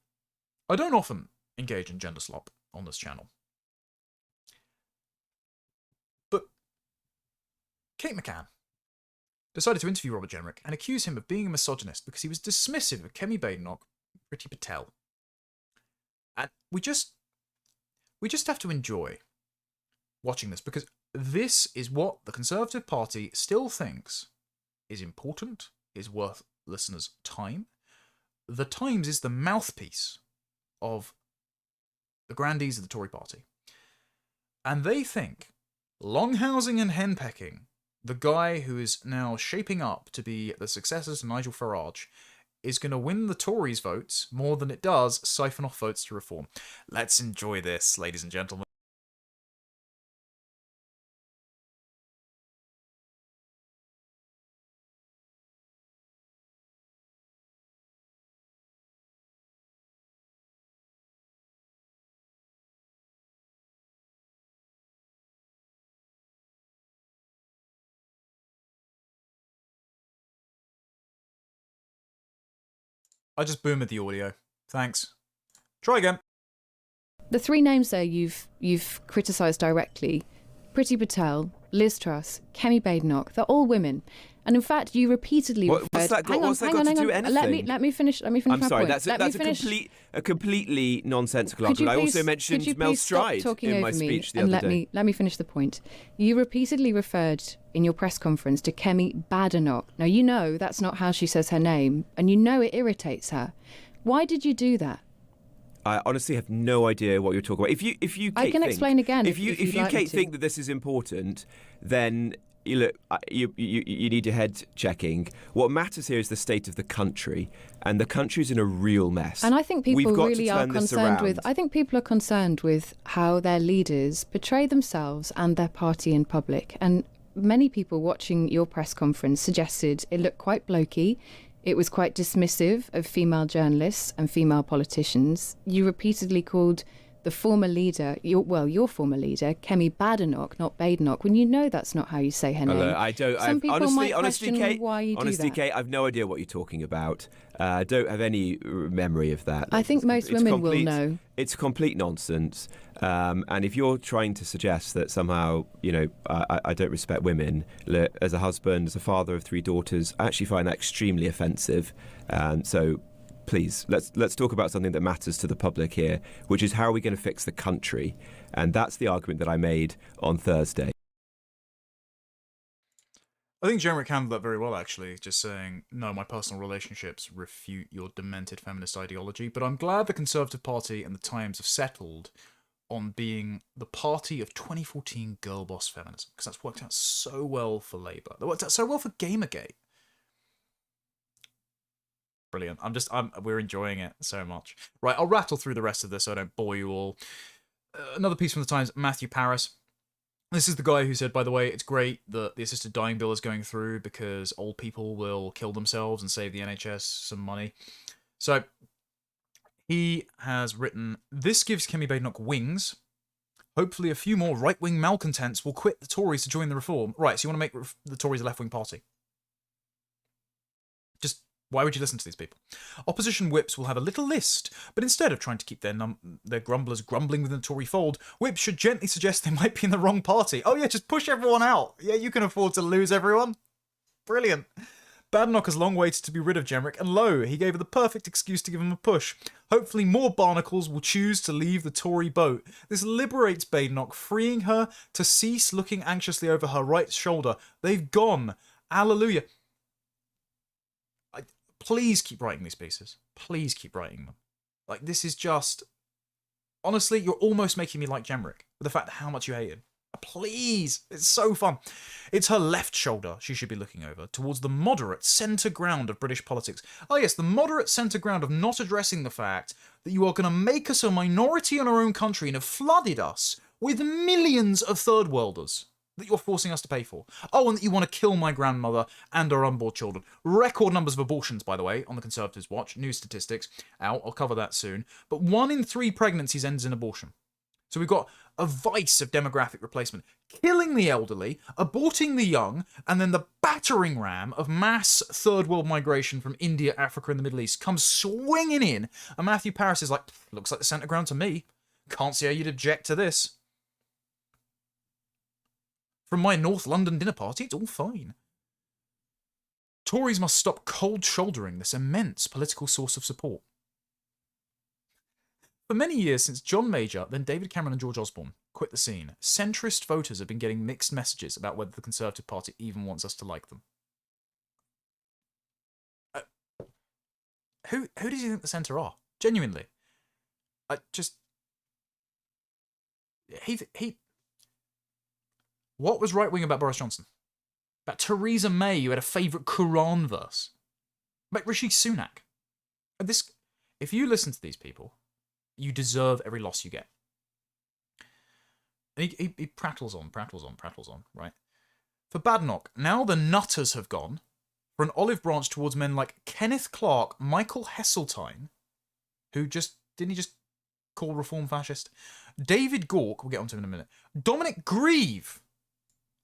I don't often engage in gender slop on this channel, but Kate McCann decided to interview Robert Jenrick and accuse him of being a misogynist because he was dismissive of Kemi Badenoch, Priti Patel. And we just have to enjoy watching this, because this is what the Conservative Party still thinks is important, is worth listeners' time. The Times is the mouthpiece of the grandees of the Tory party. And they think longhousing and henpecking, the guy who is now shaping up to be the successor to Nigel Farage, is going to win the Tories' votes more than it does siphon off votes to reform. Let's enjoy this, ladies and gentlemen. I just boomed the audio. Thanks. Try again. The three names there you've criticised directly, Priti Patel, Liz Truss, Kemi Badenoch, they're all women. And in fact, you repeatedly referred... What's that got to do anything? Let me finish I'm my sorry, point. that's a completely nonsensical argument. I also mentioned Mel Stride in my speech the other day. Let me finish the point. You repeatedly referred in your press conference to Kemi Badenoch. Now, you know that's not how she says her name, and you know it irritates her. Why did you do that? I honestly have no idea what you're talking about. If you, Kate, I can explain again. If you, Kate, think that this is important, then you need your head checking. What matters here is the state of the country, and the country's in a real mess. And I think people really are concerned with. I think people are concerned with how their leaders portray themselves and their party in public. And many people watching your press conference suggested it looked quite blokey. It was quite dismissive of female journalists and female politicians. You repeatedly called the former leader, your former leader, Kemi Badenoch, not Badenoch, when you know that's not how you say her name. I don't. Some people honestly, might question Kate, why you do that. Kate, I've no idea what you're talking about. I don't have any memory of that. I think most women will know. It's complete nonsense. And if you're trying to suggest that somehow, I don't respect women, as a husband, as a father of 3 daughters, I actually find that extremely offensive. So please, let's talk about something that matters to the public here, which is how are we going to fix the country? And that's the argument that I made on Thursday. I think Jenrick handled that very well, actually, just saying, no, my personal relationships refute your demented feminist ideology, but I'm glad the Conservative Party and the Times have settled on being the party of 2014 girl boss feminism, because that's worked out so well for Labour. That worked out so well for Gamergate. Brilliant. We're enjoying it so much. Right, I'll rattle through the rest of this so I don't bore you all. Another piece from the Times, Matthew Paris. This is the guy who said, by the way, it's great that the assisted dying bill is going through because old people will kill themselves and save the NHS some money. So he has written, this gives Kemi Badenoch wings. Hopefully a few more right-wing malcontents will quit the Tories to join the reform. Right, so you want to make the Tories a left-wing party. Just, why would you listen to these people? Opposition whips will have a little list, but instead of trying to keep their grumblers grumbling within the Tory fold, whips should gently suggest they might be in the wrong party. Oh yeah, just push everyone out. Yeah, you can afford to lose everyone. Brilliant. Badenoch has long waited to be rid of Jenrick, and lo, he gave her the perfect excuse to give him a push. Hopefully more barnacles will choose to leave the Tory boat. This liberates Badenoch, freeing her to cease looking anxiously over her right shoulder. They've gone. Alleluia. Please keep writing these pieces. Please keep writing them. Like, this is just... Honestly, you're almost making me like Jenrick, with the fact how much you hate him. Please! It's so fun. It's her left shoulder she should be looking over, towards the moderate centre ground of British politics. Oh yes, the moderate centre ground of not addressing the fact that you are going to make us a minority in our own country and have flooded us with millions of third worlders that you're forcing us to pay for. Oh, and that you want to kill my grandmother and our unborn children. Record numbers of abortions, by the way, on the Conservatives' watch. New statistics out. I'll cover that soon. But 1 in 3 pregnancies ends in abortion. So we've got a vice of demographic replacement. Killing the elderly, aborting the young, and then the battering ram of mass third world migration from India, Africa, and the Middle East comes swinging in. And Matthew Paris is like, looks like the centre ground to me. Can't see how you'd object to this. From my North London dinner party, it's all fine. Tories must stop cold-shouldering this immense political source of support. For many years since John Major, then David Cameron and George Osborne quit the scene, centrist voters have been getting mixed messages about whether the Conservative Party even wants us to like them. Who does he think the centre are? Genuinely. What was right-wing about Boris Johnson? About Theresa May, who had a favourite Quran verse? About Rishi Sunak? If you listen to these people, you deserve every loss you get. And he prattles on, right? For Badenoch, now the nutters have gone for an olive branch towards men like Kenneth Clarke, Michael Heseltine, who didn't he just call reform fascist? David Gauke, we'll get onto him in a minute. Dominic Grieve,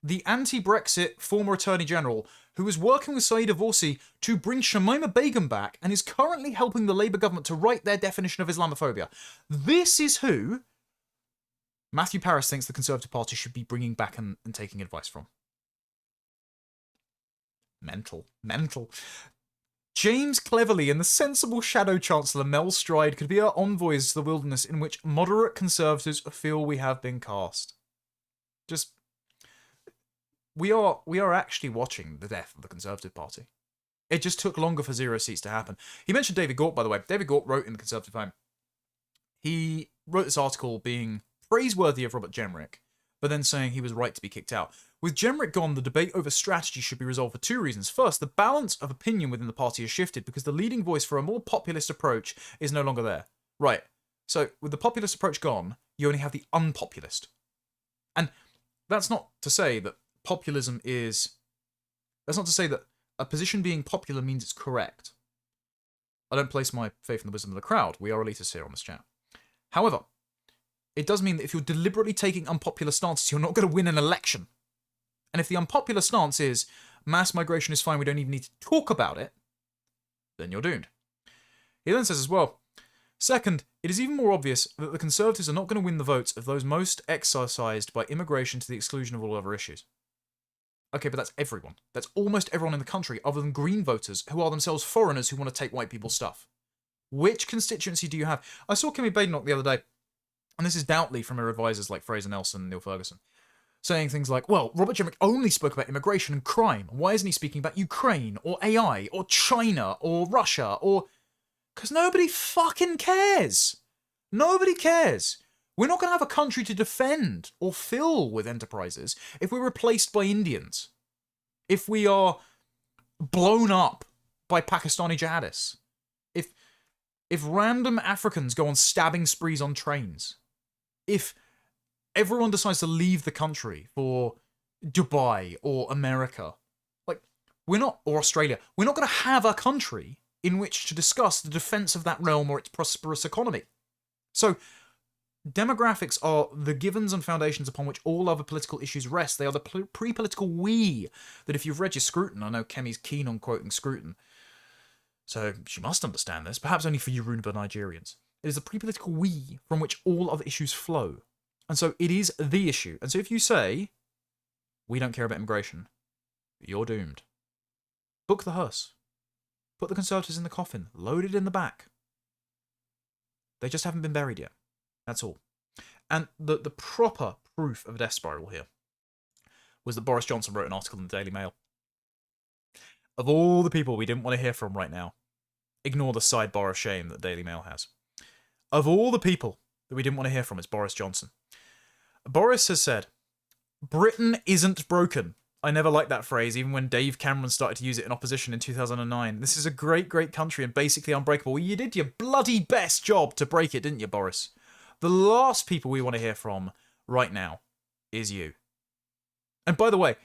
the anti-Brexit former Attorney General, who was working with Saeed Avorsi to bring Shamima Begum back and is currently helping the Labour government to write their definition of Islamophobia. This is who Matthew Paris thinks the Conservative Party should be bringing back and taking advice from. Mental. James Cleverly and the sensible Shadow Chancellor Mel Stride could be our envoys to the wilderness in which moderate Conservatives feel we have been cast. We are actually watching the death of the Conservative Party. It just took longer for 0 seats to happen. He mentioned David Gauke, by the way. David Gauke wrote in the Conservative Time. He wrote this article being praiseworthy of Robert Jenrick, but then saying he was right to be kicked out. With Jenrick gone, the debate over strategy should be resolved for 2 reasons. First, the balance of opinion within the party has shifted because the leading voice for a more populist approach is no longer there. Right. So, with the populist approach gone, you only have the unpopulist. And that's not to say that populism is... That's not to say that a position being popular means it's correct. I don't place my faith in the wisdom of the crowd. We are elitists here on this chat. However, It does mean that if you're deliberately taking unpopular stances, you're not going to win an election. And if the unpopular stance is mass migration is fine, we don't even need to talk about it, then you're doomed. He then says as well, second, it is even more obvious that the Conservatives are not going to win the votes of those most exercised by immigration to the exclusion of all other issues. Okay, but that's everyone. That's almost everyone in the country, other than Green voters, who are themselves foreigners who want to take white people's stuff. Which constituency do you have? I saw Kemi Badenoch the other day, and this is doubtly from her advisors like Fraser Nelson and Neil Ferguson, saying things like, well, Robert Jenrick only spoke about immigration and crime. Why isn't he speaking about Ukraine, or AI, or China, or Russia, or... Because nobody fucking cares. Nobody cares. We're not going to have a country to defend or fill with enterprises if we're replaced by Indians. If we are blown up by Pakistani jihadists. If random Africans go on stabbing sprees on trains. If everyone decides to leave the country for Dubai or America. Like, we're not... Or Australia. We're not going to have a country in which to discuss the defense of that realm or its prosperous economy. So, demographics are the givens and foundations upon which all other political issues rest. They are the pre-political we that if you've read your Scruton, I know Kemi's keen on quoting Scruton, so she must understand this, perhaps only for Yoruba Nigerians. It is the pre-political we from which all other issues flow. And so it is the issue. And so if you say, we don't care about immigration, you're doomed. Book the hearse. Put the Conservatives in the coffin, load it in the back. They just haven't been buried yet. That's all. And the proper proof of a death spiral here was that Boris Johnson wrote an article in the Daily Mail. Of all the people we didn't want to hear from right now, ignore the sidebar of shame that Daily Mail has. Of all the people that we didn't want to hear from, it's Boris Johnson. Boris has said, Britain isn't broken. I never liked that phrase, even when Dave Cameron started to use it in opposition in 2009. This is a great, great country and basically unbreakable. Well, you did your bloody best job to break it, didn't you, Boris? The last people we want to hear from right now is you. And by the way,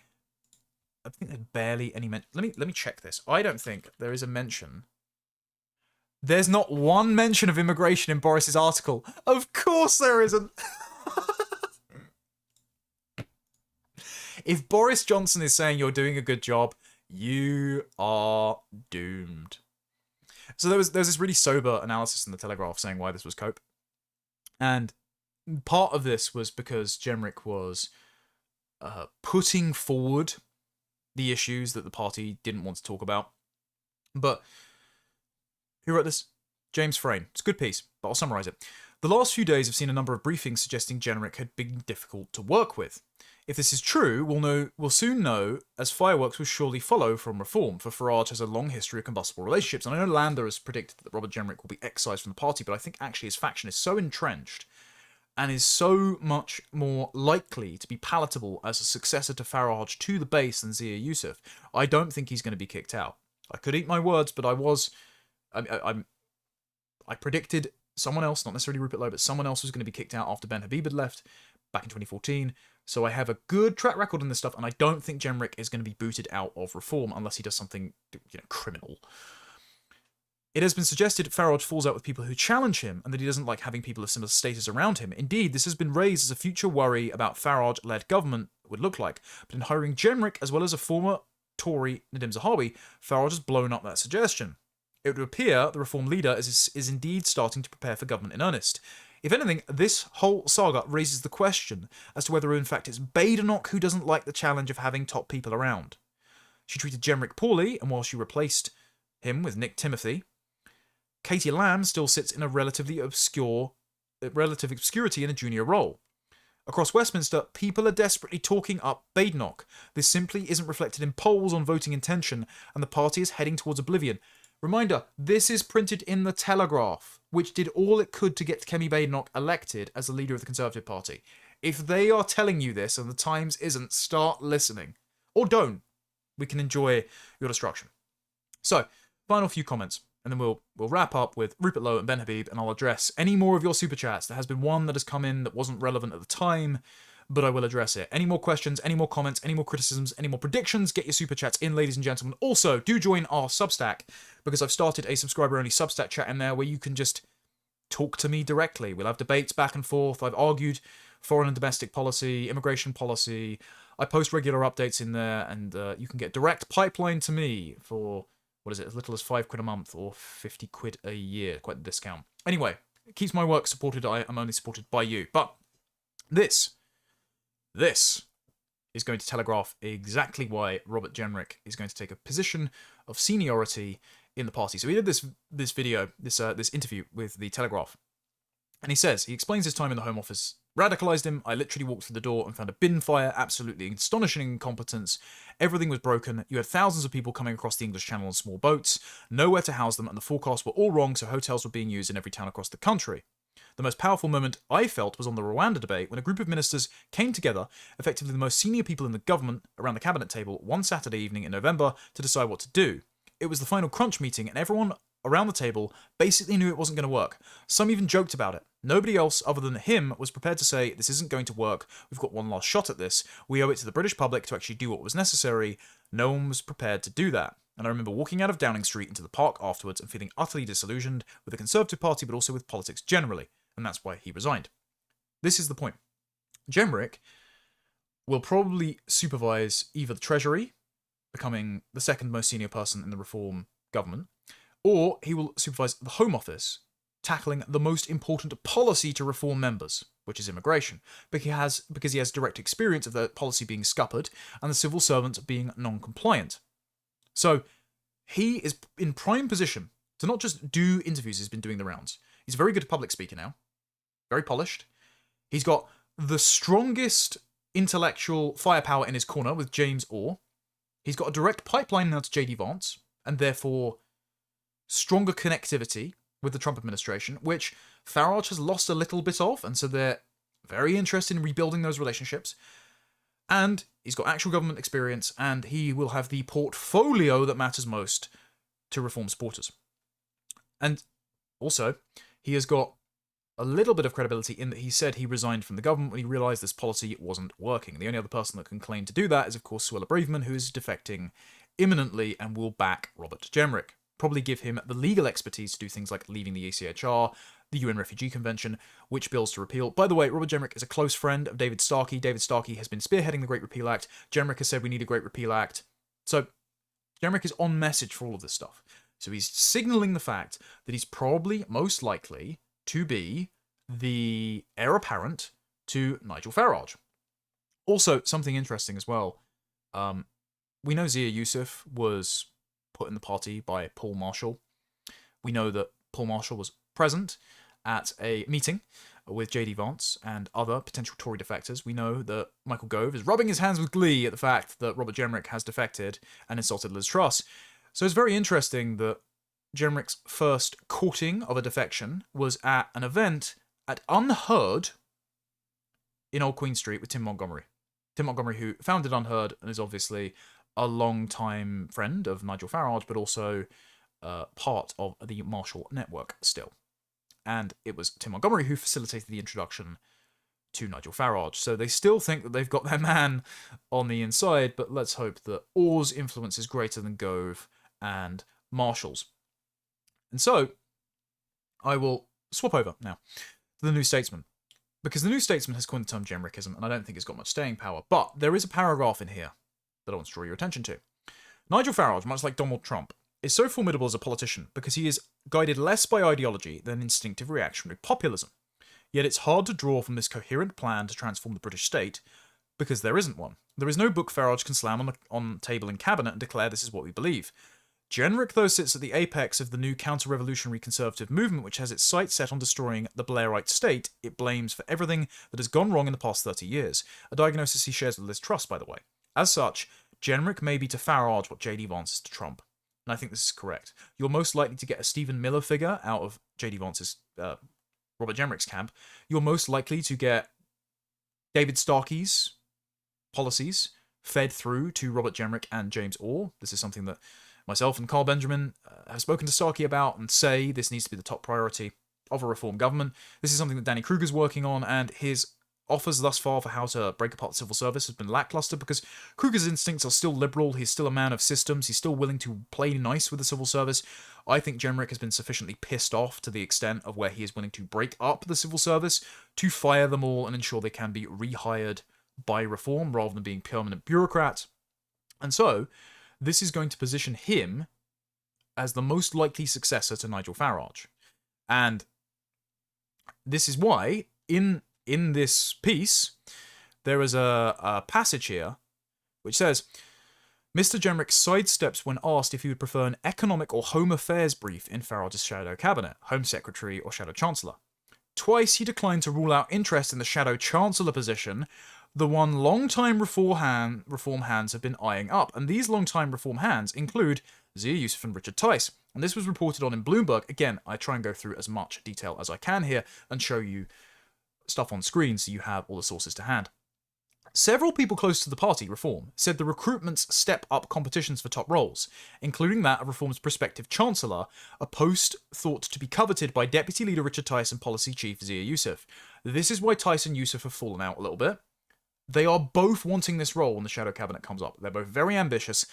I think there's barely any mention. Let me check this. I don't think there is a mention. There's not one mention of immigration in Boris's article. Of course there isn't. If Boris Johnson is saying you're doing a good job, you are doomed. So there's this really sober analysis in the Telegraph saying why this was cope. And part of this was because Jenrick was putting forward the issues that the party didn't want to talk about. But who wrote this? James Frayne. It's a good piece, but I'll summarise it. The last few days have seen a number of briefings suggesting Jenrick had been difficult to work with. If this is true, we'll soon know, as fireworks will surely follow from reform, for Farage has a long history of combustible relationships. And I know Lander has predicted that Robert Jenrick will be excised from the party, but I think actually his faction is so entrenched and is so much more likely to be palatable as a successor to Farage to the base than Zia Yusuf. I don't think he's going to be kicked out. I could eat my words, but I predicted someone else, not necessarily Rupert Lowe, but someone else was going to be kicked out after Ben Habib had left back in 2014. So I have a good track record in this stuff, and I don't think Jenrick is going to be booted out of reform unless he does something, criminal. It has been suggested Farage falls out with people who challenge him, and that he doesn't like having people of similar status around him. Indeed, this has been raised as a future worry about Farage-led government would look like. But in hiring Jenrick, as well as a former Tory Nadim Zahawi, Farage has blown up that suggestion. It would appear the reform leader is indeed starting to prepare for government in earnest. If anything, this whole saga raises the question as to whether in fact it's Badenoch who doesn't like the challenge of having top people around. She treated Jenrick poorly, and while she replaced him with Nick Timothy, Katie Lamb still sits in a relative obscurity in a junior role. Across Westminster, people are desperately talking up Badenoch. This simply isn't reflected in polls on voting intention, and the party is heading towards oblivion. Reminder, this is printed in the Telegraph, which did all it could to get Kemi Badenoch elected as the leader of the Conservative Party. If they are telling you this and the Times isn't, start listening. Or don't. We can enjoy your destruction. So, final few comments, and then we'll wrap up with Rupert Lowe and Ben Habib, and I'll address any more of your super chats. There has been one that has come in that wasn't relevant at the time, but I will address it. Any more questions, any more comments, any more criticisms, any more predictions, get your super chats in, ladies and gentlemen. Also, do join our Substack, because I've started a subscriber-only Substack chat in there where you can just talk to me directly. We'll have debates back and forth. I've argued foreign and domestic policy, immigration policy. I post regular updates in there, and you can get direct pipeline to me for, what is it, as little as £5 a month or 50 quid a year. Quite a discount. Anyway, it keeps my work supported. I am only supported by you. But this is going to telegraph exactly why Robert Jenrick is going to take a position of seniority in the party. So he did this video, this interview with the Telegraph, and he explains his time in the Home Office radicalised him. I literally walked through the door and found a bin fire, absolutely astonishing incompetence. Everything was broken. You had thousands of people coming across the English Channel on small boats, nowhere to house them, and the forecasts were all wrong, so hotels were being used in every town across the country. The most powerful moment I felt was on the Rwanda debate, when a group of ministers came together, effectively the most senior people in the government, around the cabinet table one Saturday evening in November to decide what to do. It was the final crunch meeting, and everyone around the table basically knew it wasn't going to work. Some even joked about it. Nobody else other than him was prepared to say, this isn't going to work, we've got one last shot at this, we owe it to the British public to actually do what was necessary. No one was prepared to do that. And I remember walking out of Downing Street into the park afterwards and feeling utterly disillusioned with the Conservative Party, but also with politics generally. And that's why he resigned. This is the point. Jenrick will probably supervise either the Treasury, becoming the second most senior person in the Reform government, or he will supervise the Home Office, tackling the most important policy to Reform members, which is immigration, because he has direct experience of the policy being scuppered and the civil servants being non-compliant. So he is in prime position to not just do interviews, he's been doing the rounds. He's a very good public speaker now, very polished. He's got the strongest intellectual firepower in his corner with James Orr. He's got a direct pipeline now to JD Vance, and therefore stronger connectivity with the Trump administration, which Farage has lost a little bit of, and so they're very interested in rebuilding those relationships. And he's got actual government experience, and he will have the portfolio that matters most to Reform supporters. And also, he has got a little bit of credibility in that he said he resigned from the government when he realised this policy wasn't working. The only other person that can claim to do that is, of course, Suella Braverman, who is defecting imminently and will back Robert Jenrick. Probably give him the legal expertise to do things like leaving the ECHR, the UN Refugee Convention, which bills to repeal. By the way, Robert Jenrick is a close friend of David Starkey. David Starkey has been spearheading the Great Repeal Act. Jenrick has said we need a Great Repeal Act. So Jenrick is on message for all of this stuff. So he's signalling the fact that he's probably most likely to be the heir apparent to Nigel Farage. Also, something interesting as well. We know Zia Yusuf was put in the party by Paul Marshall. We know that Paul Marshall was present at a meeting with JD Vance and other potential Tory defectors. We know that Michael Gove is rubbing his hands with glee at the fact that Robert Jenrick has defected and insulted Liz Truss. So it's very interesting that Jenrick's first courting of a defection was at an event at Unheard in Old Queen Street with Tim Montgomery. Tim Montgomery, who founded Unheard and is obviously a long-time friend of Nigel Farage, but also part of the Marshall Network still. And it was Tim Montgomery who facilitated the introduction to Nigel Farage. So they still think that they've got their man on the inside, but let's hope that Orr's influence is greater than Gove and Marshall's. And so I will swap over now to the New Statesman, because the New Statesman has coined the term Jenrickism, and I don't think it's got much staying power, but there is a paragraph in here that I want to draw your attention to. Nigel Farage, much like Donald Trump, is so formidable as a politician because he is guided less by ideology than instinctive reactionary populism. Yet it's hard to draw from this coherent plan to transform the British state because there isn't one. There is no book Farage can slam on the table in cabinet and declare this is what we believe. Jenrick, though, sits at the apex of the new counter-revolutionary conservative movement, which has its sights set on destroying the Blairite state it blames for everything that has gone wrong in the past 30 years, a diagnosis he shares with Liz Truss, by the way. As such, Jenrick may be to Farage what JD Vance is to Trump. And I think this is correct. You're most likely to get a Stephen Miller figure out of JD Vance's, Robert Jenrick's camp. You're most likely to get David Starkey's policies fed through to Robert Jenrick and James Orr. This is something that myself and Carl Benjamin have spoken to Starkey about and say this needs to be the top priority of a reform government. This is something that Danny Kruger's working on, and his offers thus far for how to break apart the civil service has been lackluster, because Kruger's instincts are still liberal, he's still a man of systems, he's still willing to play nice with the civil service. I think Jenrick has been sufficiently pissed off to the extent of where he is willing to break up the civil service to fire them all and ensure they can be rehired by reform rather than being permanent bureaucrats. And so, this is going to position him as the most likely successor to Nigel Farage. And this is why, in this piece, there is a passage here which says, Mr. Jenrick sidesteps when asked if he would prefer an economic or home affairs brief in Farage's shadow cabinet, Home Secretary or Shadow Chancellor. Twice he declined to rule out interest in the Shadow Chancellor position, the one long-time reform hands have been eyeing up, and these long-time reform hands include Zia Yusuf and Richard Tice. And this was reported on in Bloomberg. Again, I try and go through as much detail as I can here and show you stuff on screen so you have all the sources to hand. Several people close to the party, Reform, said the recruitments step up competitions for top roles, including that of Reform's prospective Chancellor, a post thought to be coveted by Deputy Leader Richard Tice and Policy Chief Zia Yusuf. This is why Tice and Yusuf have fallen out a little bit. They are both wanting this role when the Shadow Cabinet comes up. They're both very ambitious.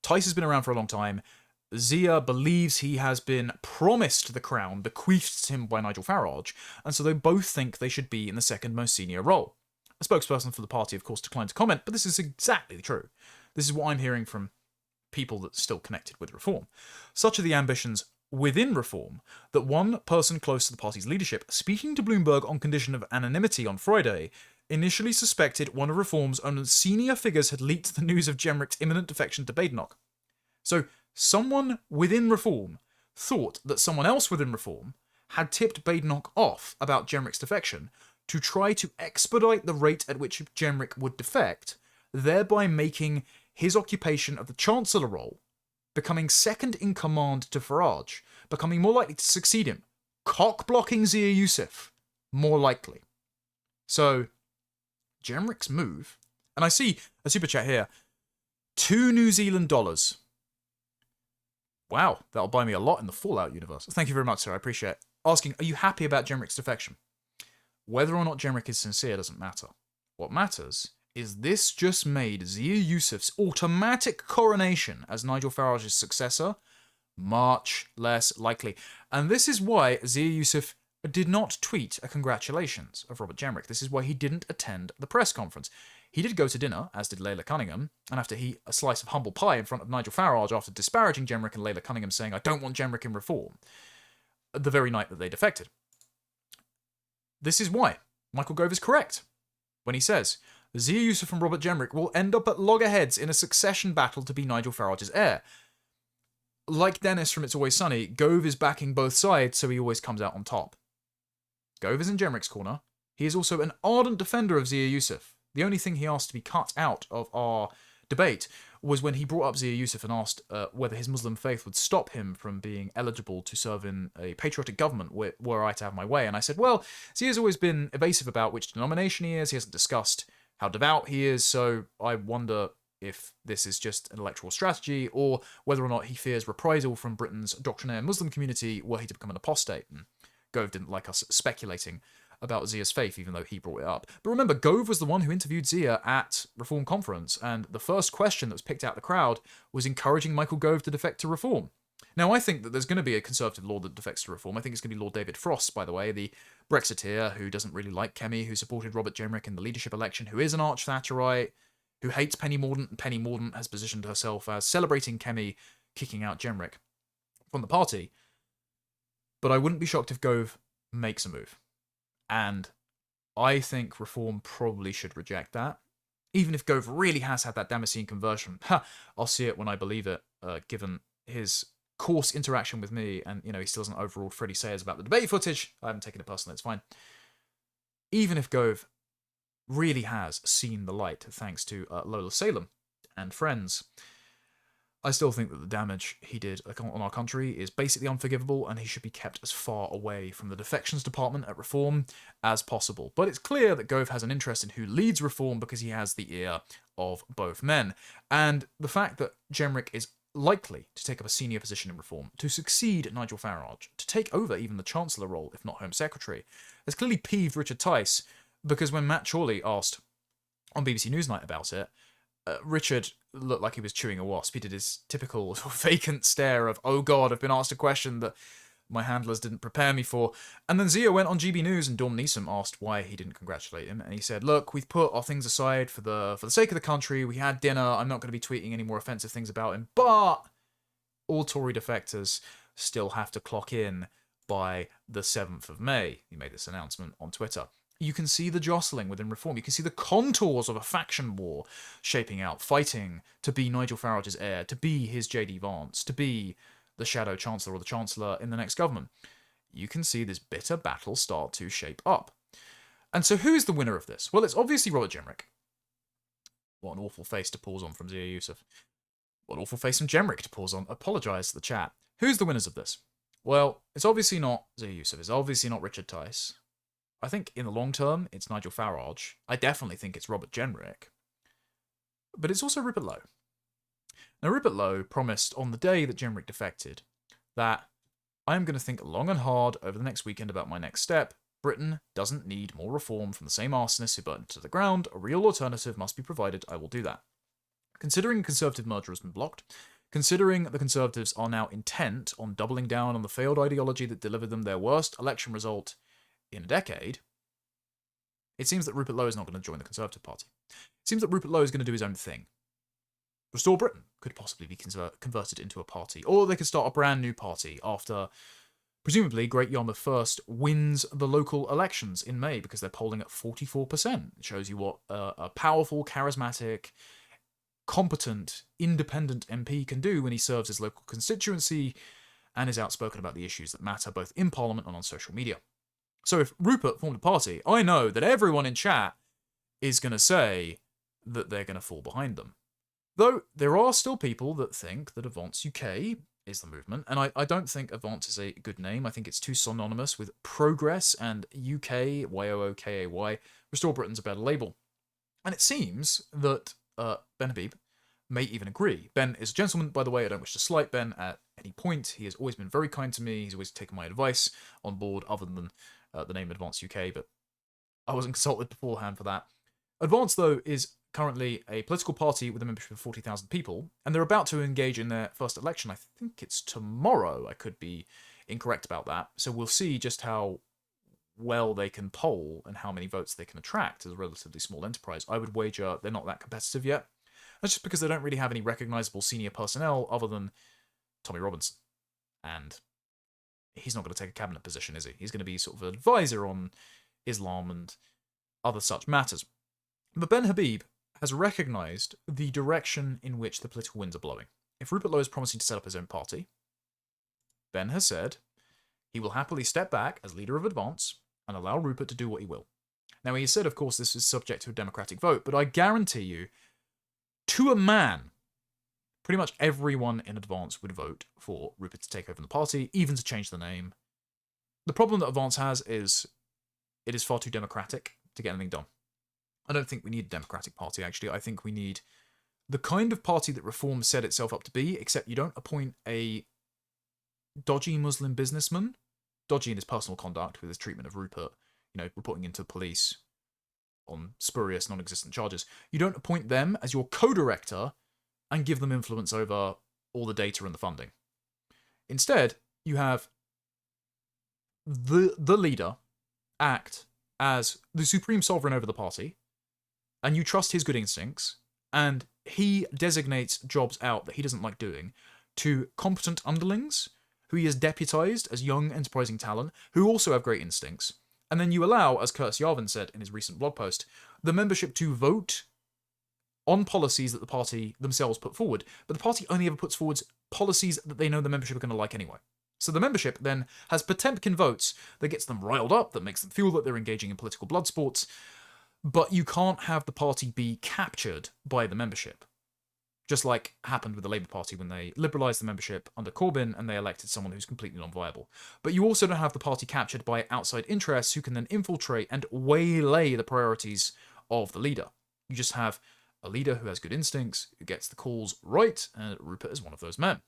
Tice has been around for a long time. Zia believes he has been promised the crown, bequeathed to him by Nigel Farage, and so they both think they should be in the second most senior role. A spokesperson for the party, of course, declined to comment, but this is exactly true. This is what I'm hearing from people that are still connected with Reform. Such are the ambitions within Reform that one person close to the party's leadership, speaking to Bloomberg on condition of anonymity on Friday, initially suspected one of Reform's own senior figures had leaked the news of Jenrick's imminent defection to Badenoch. So, someone within Reform thought that someone else within Reform had tipped Badenoch off about Jenrick's defection to try to expedite the rate at which Jenrick would defect, thereby making his occupation of the Chancellor role, becoming second in command to Farage, becoming more likely to succeed him, cock-blocking Zia Yusuf, more likely. So, Jenrick's move, and I see a super chat here, $2 New Zealand. Wow, that'll buy me a lot in the Fallout universe. Thank you very much, sir. I appreciate it. Asking, are you happy about Jenrick's defection? Whether or not Jenrick is sincere doesn't matter. What matters is this just made Zia Yusuf's automatic coronation as Nigel Farage's successor much less likely. And this is why Zia Yusuf did not tweet a congratulations of Robert Jenrick. This is why he didn't attend the press conference. He did go to dinner, as did Layla Cunningham, and after he a slice of humble pie in front of Nigel Farage after disparaging Jenrick and Layla Cunningham saying, I don't want Jenrick in Reform, the very night that they defected. This is why Michael Gove is correct when he says, Zia Yusuf and Robert Jenrick will end up at loggerheads in a succession battle to be Nigel Farage's heir. Like Dennis from It's Always Sunny, Gove is backing both sides, so he always comes out on top. Gove is in Jenrick's corner. He is also an ardent defender of Zia Yusuf. The only thing he asked to be cut out of our debate was when he brought up Zia Yusuf and asked whether his Muslim faith would stop him from being eligible to serve in a patriotic government were I to have my way. And I said, well, Zia's always been evasive about which denomination he is. He hasn't discussed how devout he is, so I wonder if this is just an electoral strategy or whether or not he fears reprisal from Britain's doctrinaire Muslim community were he to become an apostate. And Gove didn't like us speculating about Zia's faith, even though he brought it up. But remember, Gove was the one who interviewed Zia at Reform Conference, and the first question that was picked out of the crowd was encouraging Michael Gove to defect to Reform. Now, I think that there's going to be a Conservative lord that defects to Reform. I think it's going to be Lord David Frost, by the way, the Brexiteer who doesn't really like Kemi, who supported Robert Jenrick in the leadership election, who is an arch-Thatcherite, who hates Penny Mordaunt, and Penny Mordaunt has positioned herself as celebrating Kemi kicking out Jenrick from the party. But I wouldn't be shocked if Gove makes a move. And I think Reform probably should reject that. Even if Gove really has had that Damascene conversion, I'll see it when I believe it, given his coarse interaction with me, and, he still hasn't overruled Freddie Sayers about the debate footage. I haven't taken it personally, it's fine. Even if Gove really has seen the light, thanks to Lola Salem and friends, I still think that the damage he did on our country is basically unforgivable, and he should be kept as far away from the defections department at Reform as possible. But it's clear that Gove has an interest in who leads Reform because he has the ear of both men. And the fact that Jenrick is likely to take up a senior position in Reform, to succeed Nigel Farage, to take over even the Chancellor role, if not Home Secretary, has clearly peeved Richard Tice, Because when Matt Chorley asked on BBC Newsnight about it, Richard looked like he was chewing a wasp. He did his typical vacant stare of, oh God, I've been asked a question that my handlers didn't prepare me for. And then Zia went on GB News and Dawn Neeson asked why he didn't congratulate him. And he said, look, we've put our things aside for the sake of the country. We had dinner. I'm not going to be tweeting any more offensive things about him. But all Tory defectors still have to clock in by the 7th of May. He made this announcement on Twitter. You can see the jostling within Reform. You can see the contours of a faction war shaping out, fighting to be Nigel Farage's heir, to be his JD Vance, to be the Shadow Chancellor or the Chancellor in the next government. You can see this bitter battle start to shape up. And so who is the winner of this? Well, it's obviously Robert Jenrick. What an awful face to pause on from Zia Yusuf. What an awful face from Jenrick to pause on. Apologise to the chat. Who's the winners of this? Well, it's obviously not Zia Yusuf. It's obviously not Richard Tice. I think in the long term, it's Nigel Farage. I definitely think it's Robert Jenrick. But it's also Rupert Lowe. Now, Rupert Lowe promised on the day that Jenrick defected that I am going to think long and hard over the next weekend about my next step. Britain doesn't need more reform from the same arsonists who burnt it to the ground. A real alternative must be provided. I will do that. Considering Conservative merger has been blocked, considering the Conservatives are now intent on doubling down on the failed ideology that delivered them their worst election result in a decade, it seems that Rupert Lowe is not going to join the Conservative Party. It seems that Rupert Lowe is going to do his own thing. Restore Britain could possibly be converted into a party, or they could start a brand new party after, presumably, Great Yarmouth First wins the local elections in May because they're polling at 44%. It shows you what a powerful, charismatic, competent, independent MP can do when he serves his local constituency and is outspoken about the issues that matter both in Parliament and on social media. So if Rupert formed a party, I know that everyone in chat is going to say that they're going to fall behind them. Though there are still people that think that Advance UK is the movement, and I don't think Advance is a good name. I think it's too synonymous with progress and UK, YOOKAY. Restore Britain's a better label. And it seems that Ben Habib may even agree. Ben is a gentleman, by the way. I don't wish to slight Ben at any point. He has always been very kind to me. He's always taken my advice on board, other than the name Advance UK, but I wasn't consulted beforehand for that. Advance, though, is currently a political party with a membership of 40,000 people, and they're about to engage in their first election. I think it's tomorrow. I could be incorrect about that. So we'll see just how well they can poll and how many votes they can attract as a relatively small enterprise. I would wager they're not that competitive yet. That's just because they don't really have any recognisable senior personnel other than Tommy Robinson. And he's not going to take a cabinet position, is he? He's going to be sort of an advisor on Islam and other such matters. But Ben Habib has recognised the direction in which the political winds are blowing. If Rupert Lowe is promising to set up his own party, Ben has said he will happily step back as leader of Advance and allow Rupert to do what he will. Now, he has said, of course, this is subject to a democratic vote, but I guarantee you, to a man, pretty much everyone in Advance would vote for Rupert to take over the party, even to change the name. The problem that Advance has is it is far too democratic to get anything done. I don't think we need a democratic party, actually. I think we need the kind of party that Reform set itself up to be, except you don't appoint a dodgy Muslim businessman, dodgy in his personal conduct with his treatment of Rupert, reporting into the police on spurious, non-existent charges. You don't appoint them as your co-director and give them influence over all the data and the funding. Instead, you have the leader act as the supreme sovereign over the party, and you trust his good instincts, and he designates jobs out that he doesn't like doing to competent underlings who he has deputized as young, enterprising talent, who also have great instincts. And then you allow, as Curtis Yarvin said in his recent blog post, the membership to vote on policies that the party themselves put forward, but the party only ever puts forward policies that they know the membership are going to like anyway. So the membership then has Potemkin votes that gets them riled up, that makes them feel that they're engaging in political blood sports, but you can't have the party be captured by the membership. Just like happened with the Labour Party when they liberalised the membership under Corbyn and they elected someone who's completely non-viable. But you also don't have the party captured by outside interests who can then infiltrate and waylay the priorities of the leader. You just have a leader who has good instincts, who gets the calls right, and Rupert is one of those men.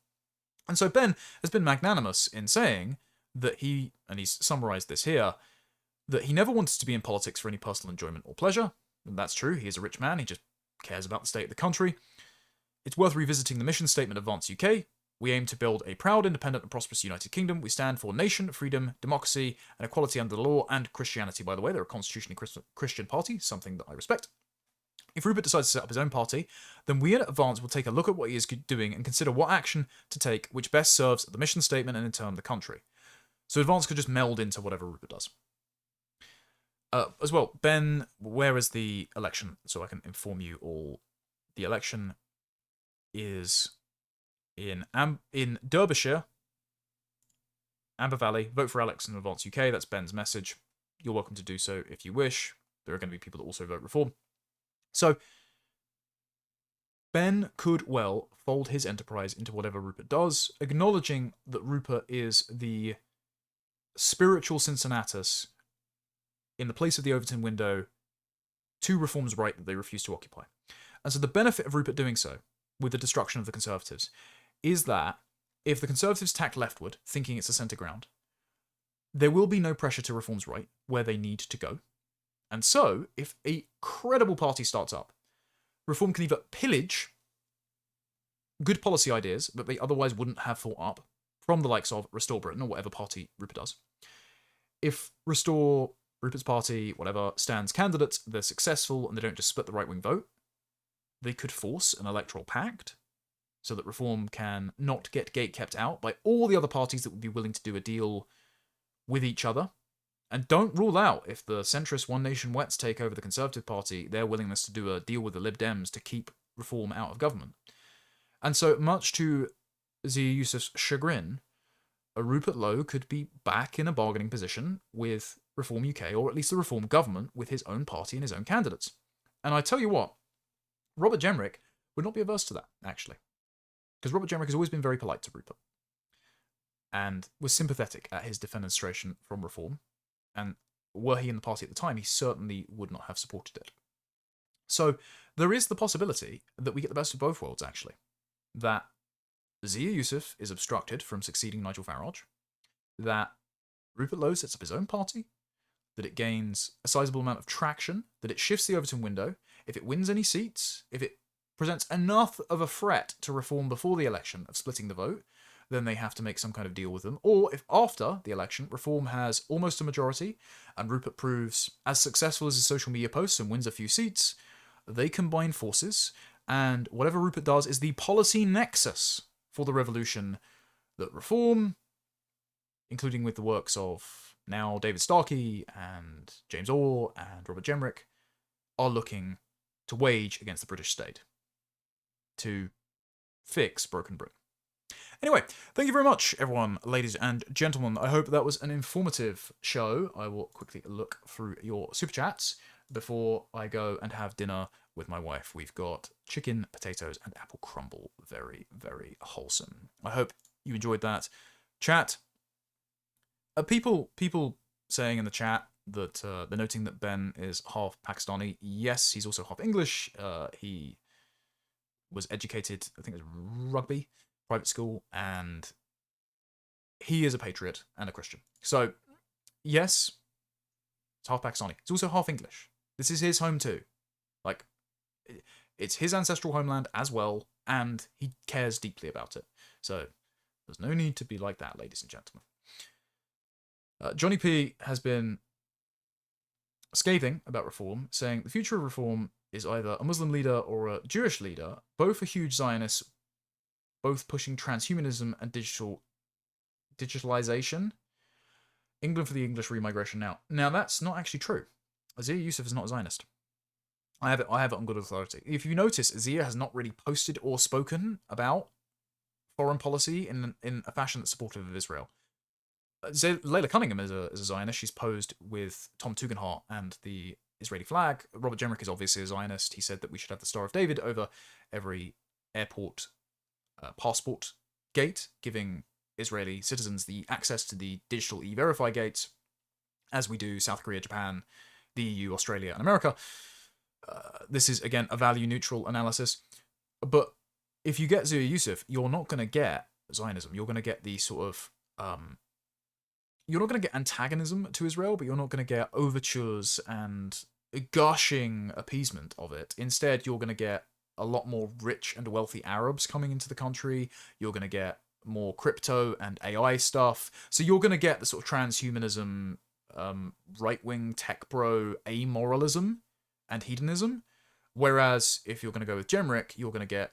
And so Ben has been magnanimous in saying that and he's summarised this here, that he never wanted to be in politics for any personal enjoyment or pleasure. And that's true, he is a rich man, he just cares about the state of the country. It's worth revisiting the mission statement of Vance UK. We aim to build a proud, independent and prosperous United Kingdom. We stand for nation, freedom, democracy, and equality under the law, and Christianity, by the way. They're a constitutionally Christian party, something that I respect. If Rupert decides to set up his own party, then we at Vance will take a look at what he is doing and consider what action to take which best serves the mission statement and in turn the country. So Vance could just meld into whatever Rupert does. As well, Ben, where is the election? So I can inform you all. The election is in Derbyshire, Amber Valley. Vote for Alex in Vance UK. That's Ben's message. You're welcome to do so if you wish. There are going to be people that also vote Reform. So Ben could well fold his enterprise into whatever Rupert does, acknowledging that Rupert is the spiritual Cincinnatus in the place of the Overton window to Reform's right that they refuse to occupy. And so the benefit of Rupert doing so, with the destruction of the Conservatives, is that if the Conservatives tack leftward, thinking it's a centre ground, there will be no pressure to Reform's right, where they need to go. And so, if a credible party starts up, Reform can either pillage good policy ideas that they otherwise wouldn't have thought up from the likes of Restore Britain or whatever party Rupert does. If Restore, Rupert's party, whatever, stands candidates, they're successful and they don't just split the right-wing vote, they could force an electoral pact so that Reform can not get gate-kept out by all the other parties that would be willing to do a deal with each other. And don't rule out, if the centrist One Nation Wets take over the Conservative Party, their willingness to do a deal with the Lib Dems to keep Reform out of government. And so, much to Zia Yusuf's chagrin, a Rupert Lowe could be back in a bargaining position with Reform UK, or at least the Reform government, with his own party and his own candidates. And I tell you what, Robert Jenrick would not be averse to that, actually. Because Robert Jenrick has always been very polite to Rupert, and was sympathetic at his defenestration from Reform. And were he in the party at the time, he certainly would not have supported it. So there is the possibility that we get the best of both worlds, actually. That Zia Yusuf is obstructed from succeeding Nigel Farage, that Rupert Lowe sets up his own party, that it gains a sizable amount of traction, that it shifts the Overton window, if it wins any seats, if it presents enough of a threat to Reform before the election of splitting the vote, then they have to make some kind of deal with them. Or if after the election, Reform has almost a majority, and Rupert proves as successful as his social media posts and wins a few seats, they combine forces, and whatever Rupert does is the policy nexus for the revolution that Reform, including with the works of now David Starkey and James Orr and Robert Jenrick, are looking to wage against the British state, to fix broken Britain. Anyway, thank you very much, everyone, ladies and gentlemen. I hope that was an informative show. I will quickly look through your super chats before I go and have dinner with my wife. We've got chicken, potatoes, and apple crumble. Very, very wholesome. I hope you enjoyed that. Chat. People saying in the chat that they're noting that Ben is half Pakistani. Yes, he's also half English. He was educated, I think it was rugby, private school, and he is a patriot and a Christian. So, yes, it's half Pakistani. It's also half English. This is his home too. Like, it's his ancestral homeland as well, and he cares deeply about it. So, there's no need to be like that, ladies and gentlemen. Johnny P has been scathing about Reform, saying the future of Reform is either a Muslim leader or a Jewish leader, both are huge Zionists, both pushing transhumanism and digitalization. England for the English remigration now. Now, that's not actually true. Zia Yusuf is not a Zionist. I have it on good authority. If you notice, Zia has not really posted or spoken about foreign policy in a fashion that's supportive of Israel. Layla Cunningham is a Zionist. She's posed with Tom Tugendhat and the Israeli flag. Robert Jenrick is obviously a Zionist. He said that we should have the Star of David over every airport passport gate, giving Israeli citizens the access to the digital e-verify gates, as we do South Korea, Japan, the EU, Australia, and America. This is, again, a value-neutral analysis. But if you get Zia Yusuf, you're not going to get Zionism. You're going to get the sort of you're not going to get antagonism to Israel, but you're not going to get overtures and gushing appeasement of it. Instead, you're going to get a lot more rich and wealthy Arabs coming into the country. You're going to get more crypto and AI stuff. So you're going to get the sort of transhumanism, right-wing tech bro amoralism and hedonism. Whereas if you're going to go with Jenrick, you're going to get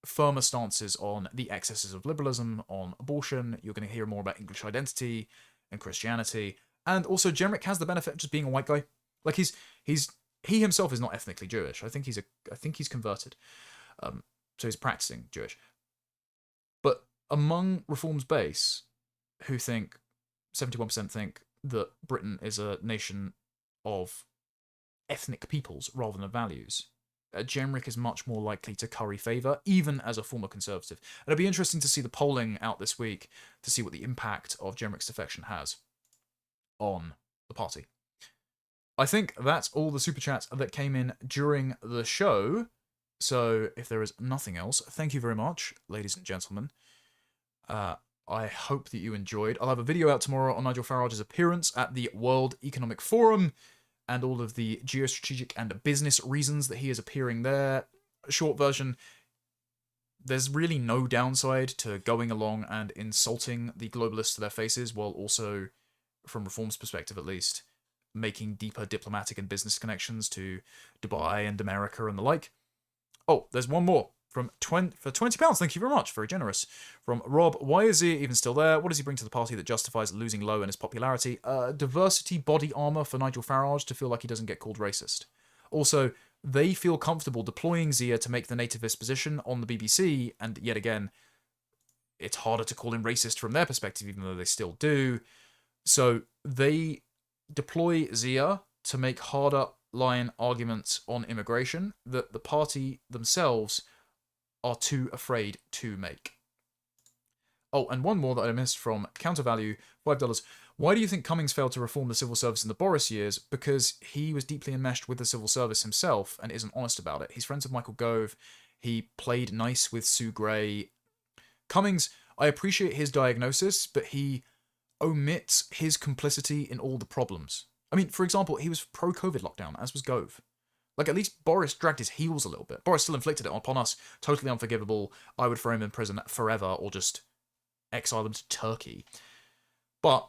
firmer stances on the excesses of liberalism, on abortion. You're going to hear more about English identity and Christianity. And also Jenrick has the benefit of just being a white guy. Like he himself is not ethnically Jewish. I think he's converted. So he's practicing Jewish. But among Reform's base, who think 71% think that Britain is a nation of ethnic peoples rather than of values, Jenrick is much more likely to curry favour, even as a former Conservative. And it'll be interesting to see the polling out this week to see what the impact of Jenrick's defection has on the party. I think that's all the super chats that came in during the show. So if there is nothing else, thank you very much, ladies and gentlemen. I hope that you enjoyed. I'll have a video out tomorrow on Nigel Farage's appearance at the World Economic Forum and all of the geostrategic and business reasons that he is appearing there. Short version, there's really no downside to going along and insulting the globalists to their faces, while also, from Reform's perspective at least, making deeper diplomatic and business connections to Dubai and America and the like. Oh, there's one more for £20. Thank you very much, very generous. From Rob, why is he even still there? What does he bring to the party that justifies losing low in his popularity? Diversity body armor for Nigel Farage to feel like he doesn't get called racist. Also, they feel comfortable deploying Zia to make the nativist position on the BBC, and yet again, it's harder to call him racist from their perspective, even though they still do. So they deploy Zia to make harder line arguments on immigration that the party themselves are too afraid to make. Oh, and one more that I missed from Countervalue, $5. Why do you think Cummings failed to reform the civil service in the Boris years? Because he was deeply enmeshed with the civil service himself and isn't honest about it. He's friends with Michael Gove. He played nice with Sue Gray. Cummings, I appreciate his diagnosis, but he omits his complicity in all the problems. I mean, for example, he was pro-COVID lockdown, as was Gove. Like, at least Boris dragged his heels a little bit. Boris still inflicted it upon us. Totally unforgivable. I would throw him in prison forever or just exile him to Turkey. But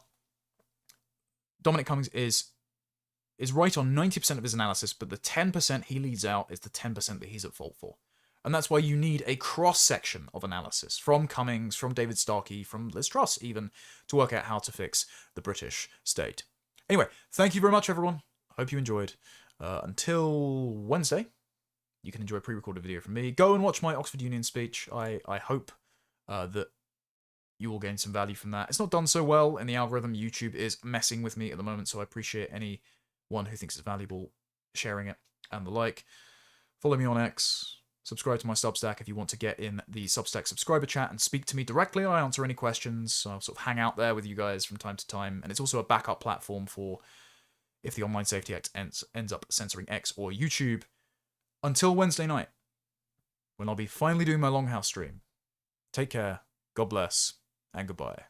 Dominic Cummings is right on 90% of his analysis, but the 10% he leads out is the 10% that he's at fault for. And that's why you need a cross-section of analysis from Cummings, from David Starkey, from Liz Truss even, to work out how to fix the British state. Anyway, thank you very much, everyone. Hope you enjoyed. Until Wednesday, you can enjoy a pre-recorded video from me. Go and watch my Oxford Union speech. I hope that you will gain some value from that. It's not done so well in the algorithm. YouTube is messing with me at the moment, so I appreciate anyone who thinks it's valuable sharing it and the like. Follow me on X. Subscribe to my Substack if you want to get in the Substack subscriber chat and speak to me directly. I answer any questions, so I'll sort of hang out there with you guys from time to time. And it's also a backup platform for if the Online Safety Act ends up censoring X or YouTube. Until Wednesday night, when I'll be finally doing my Longhouse stream. Take care, God bless, and goodbye.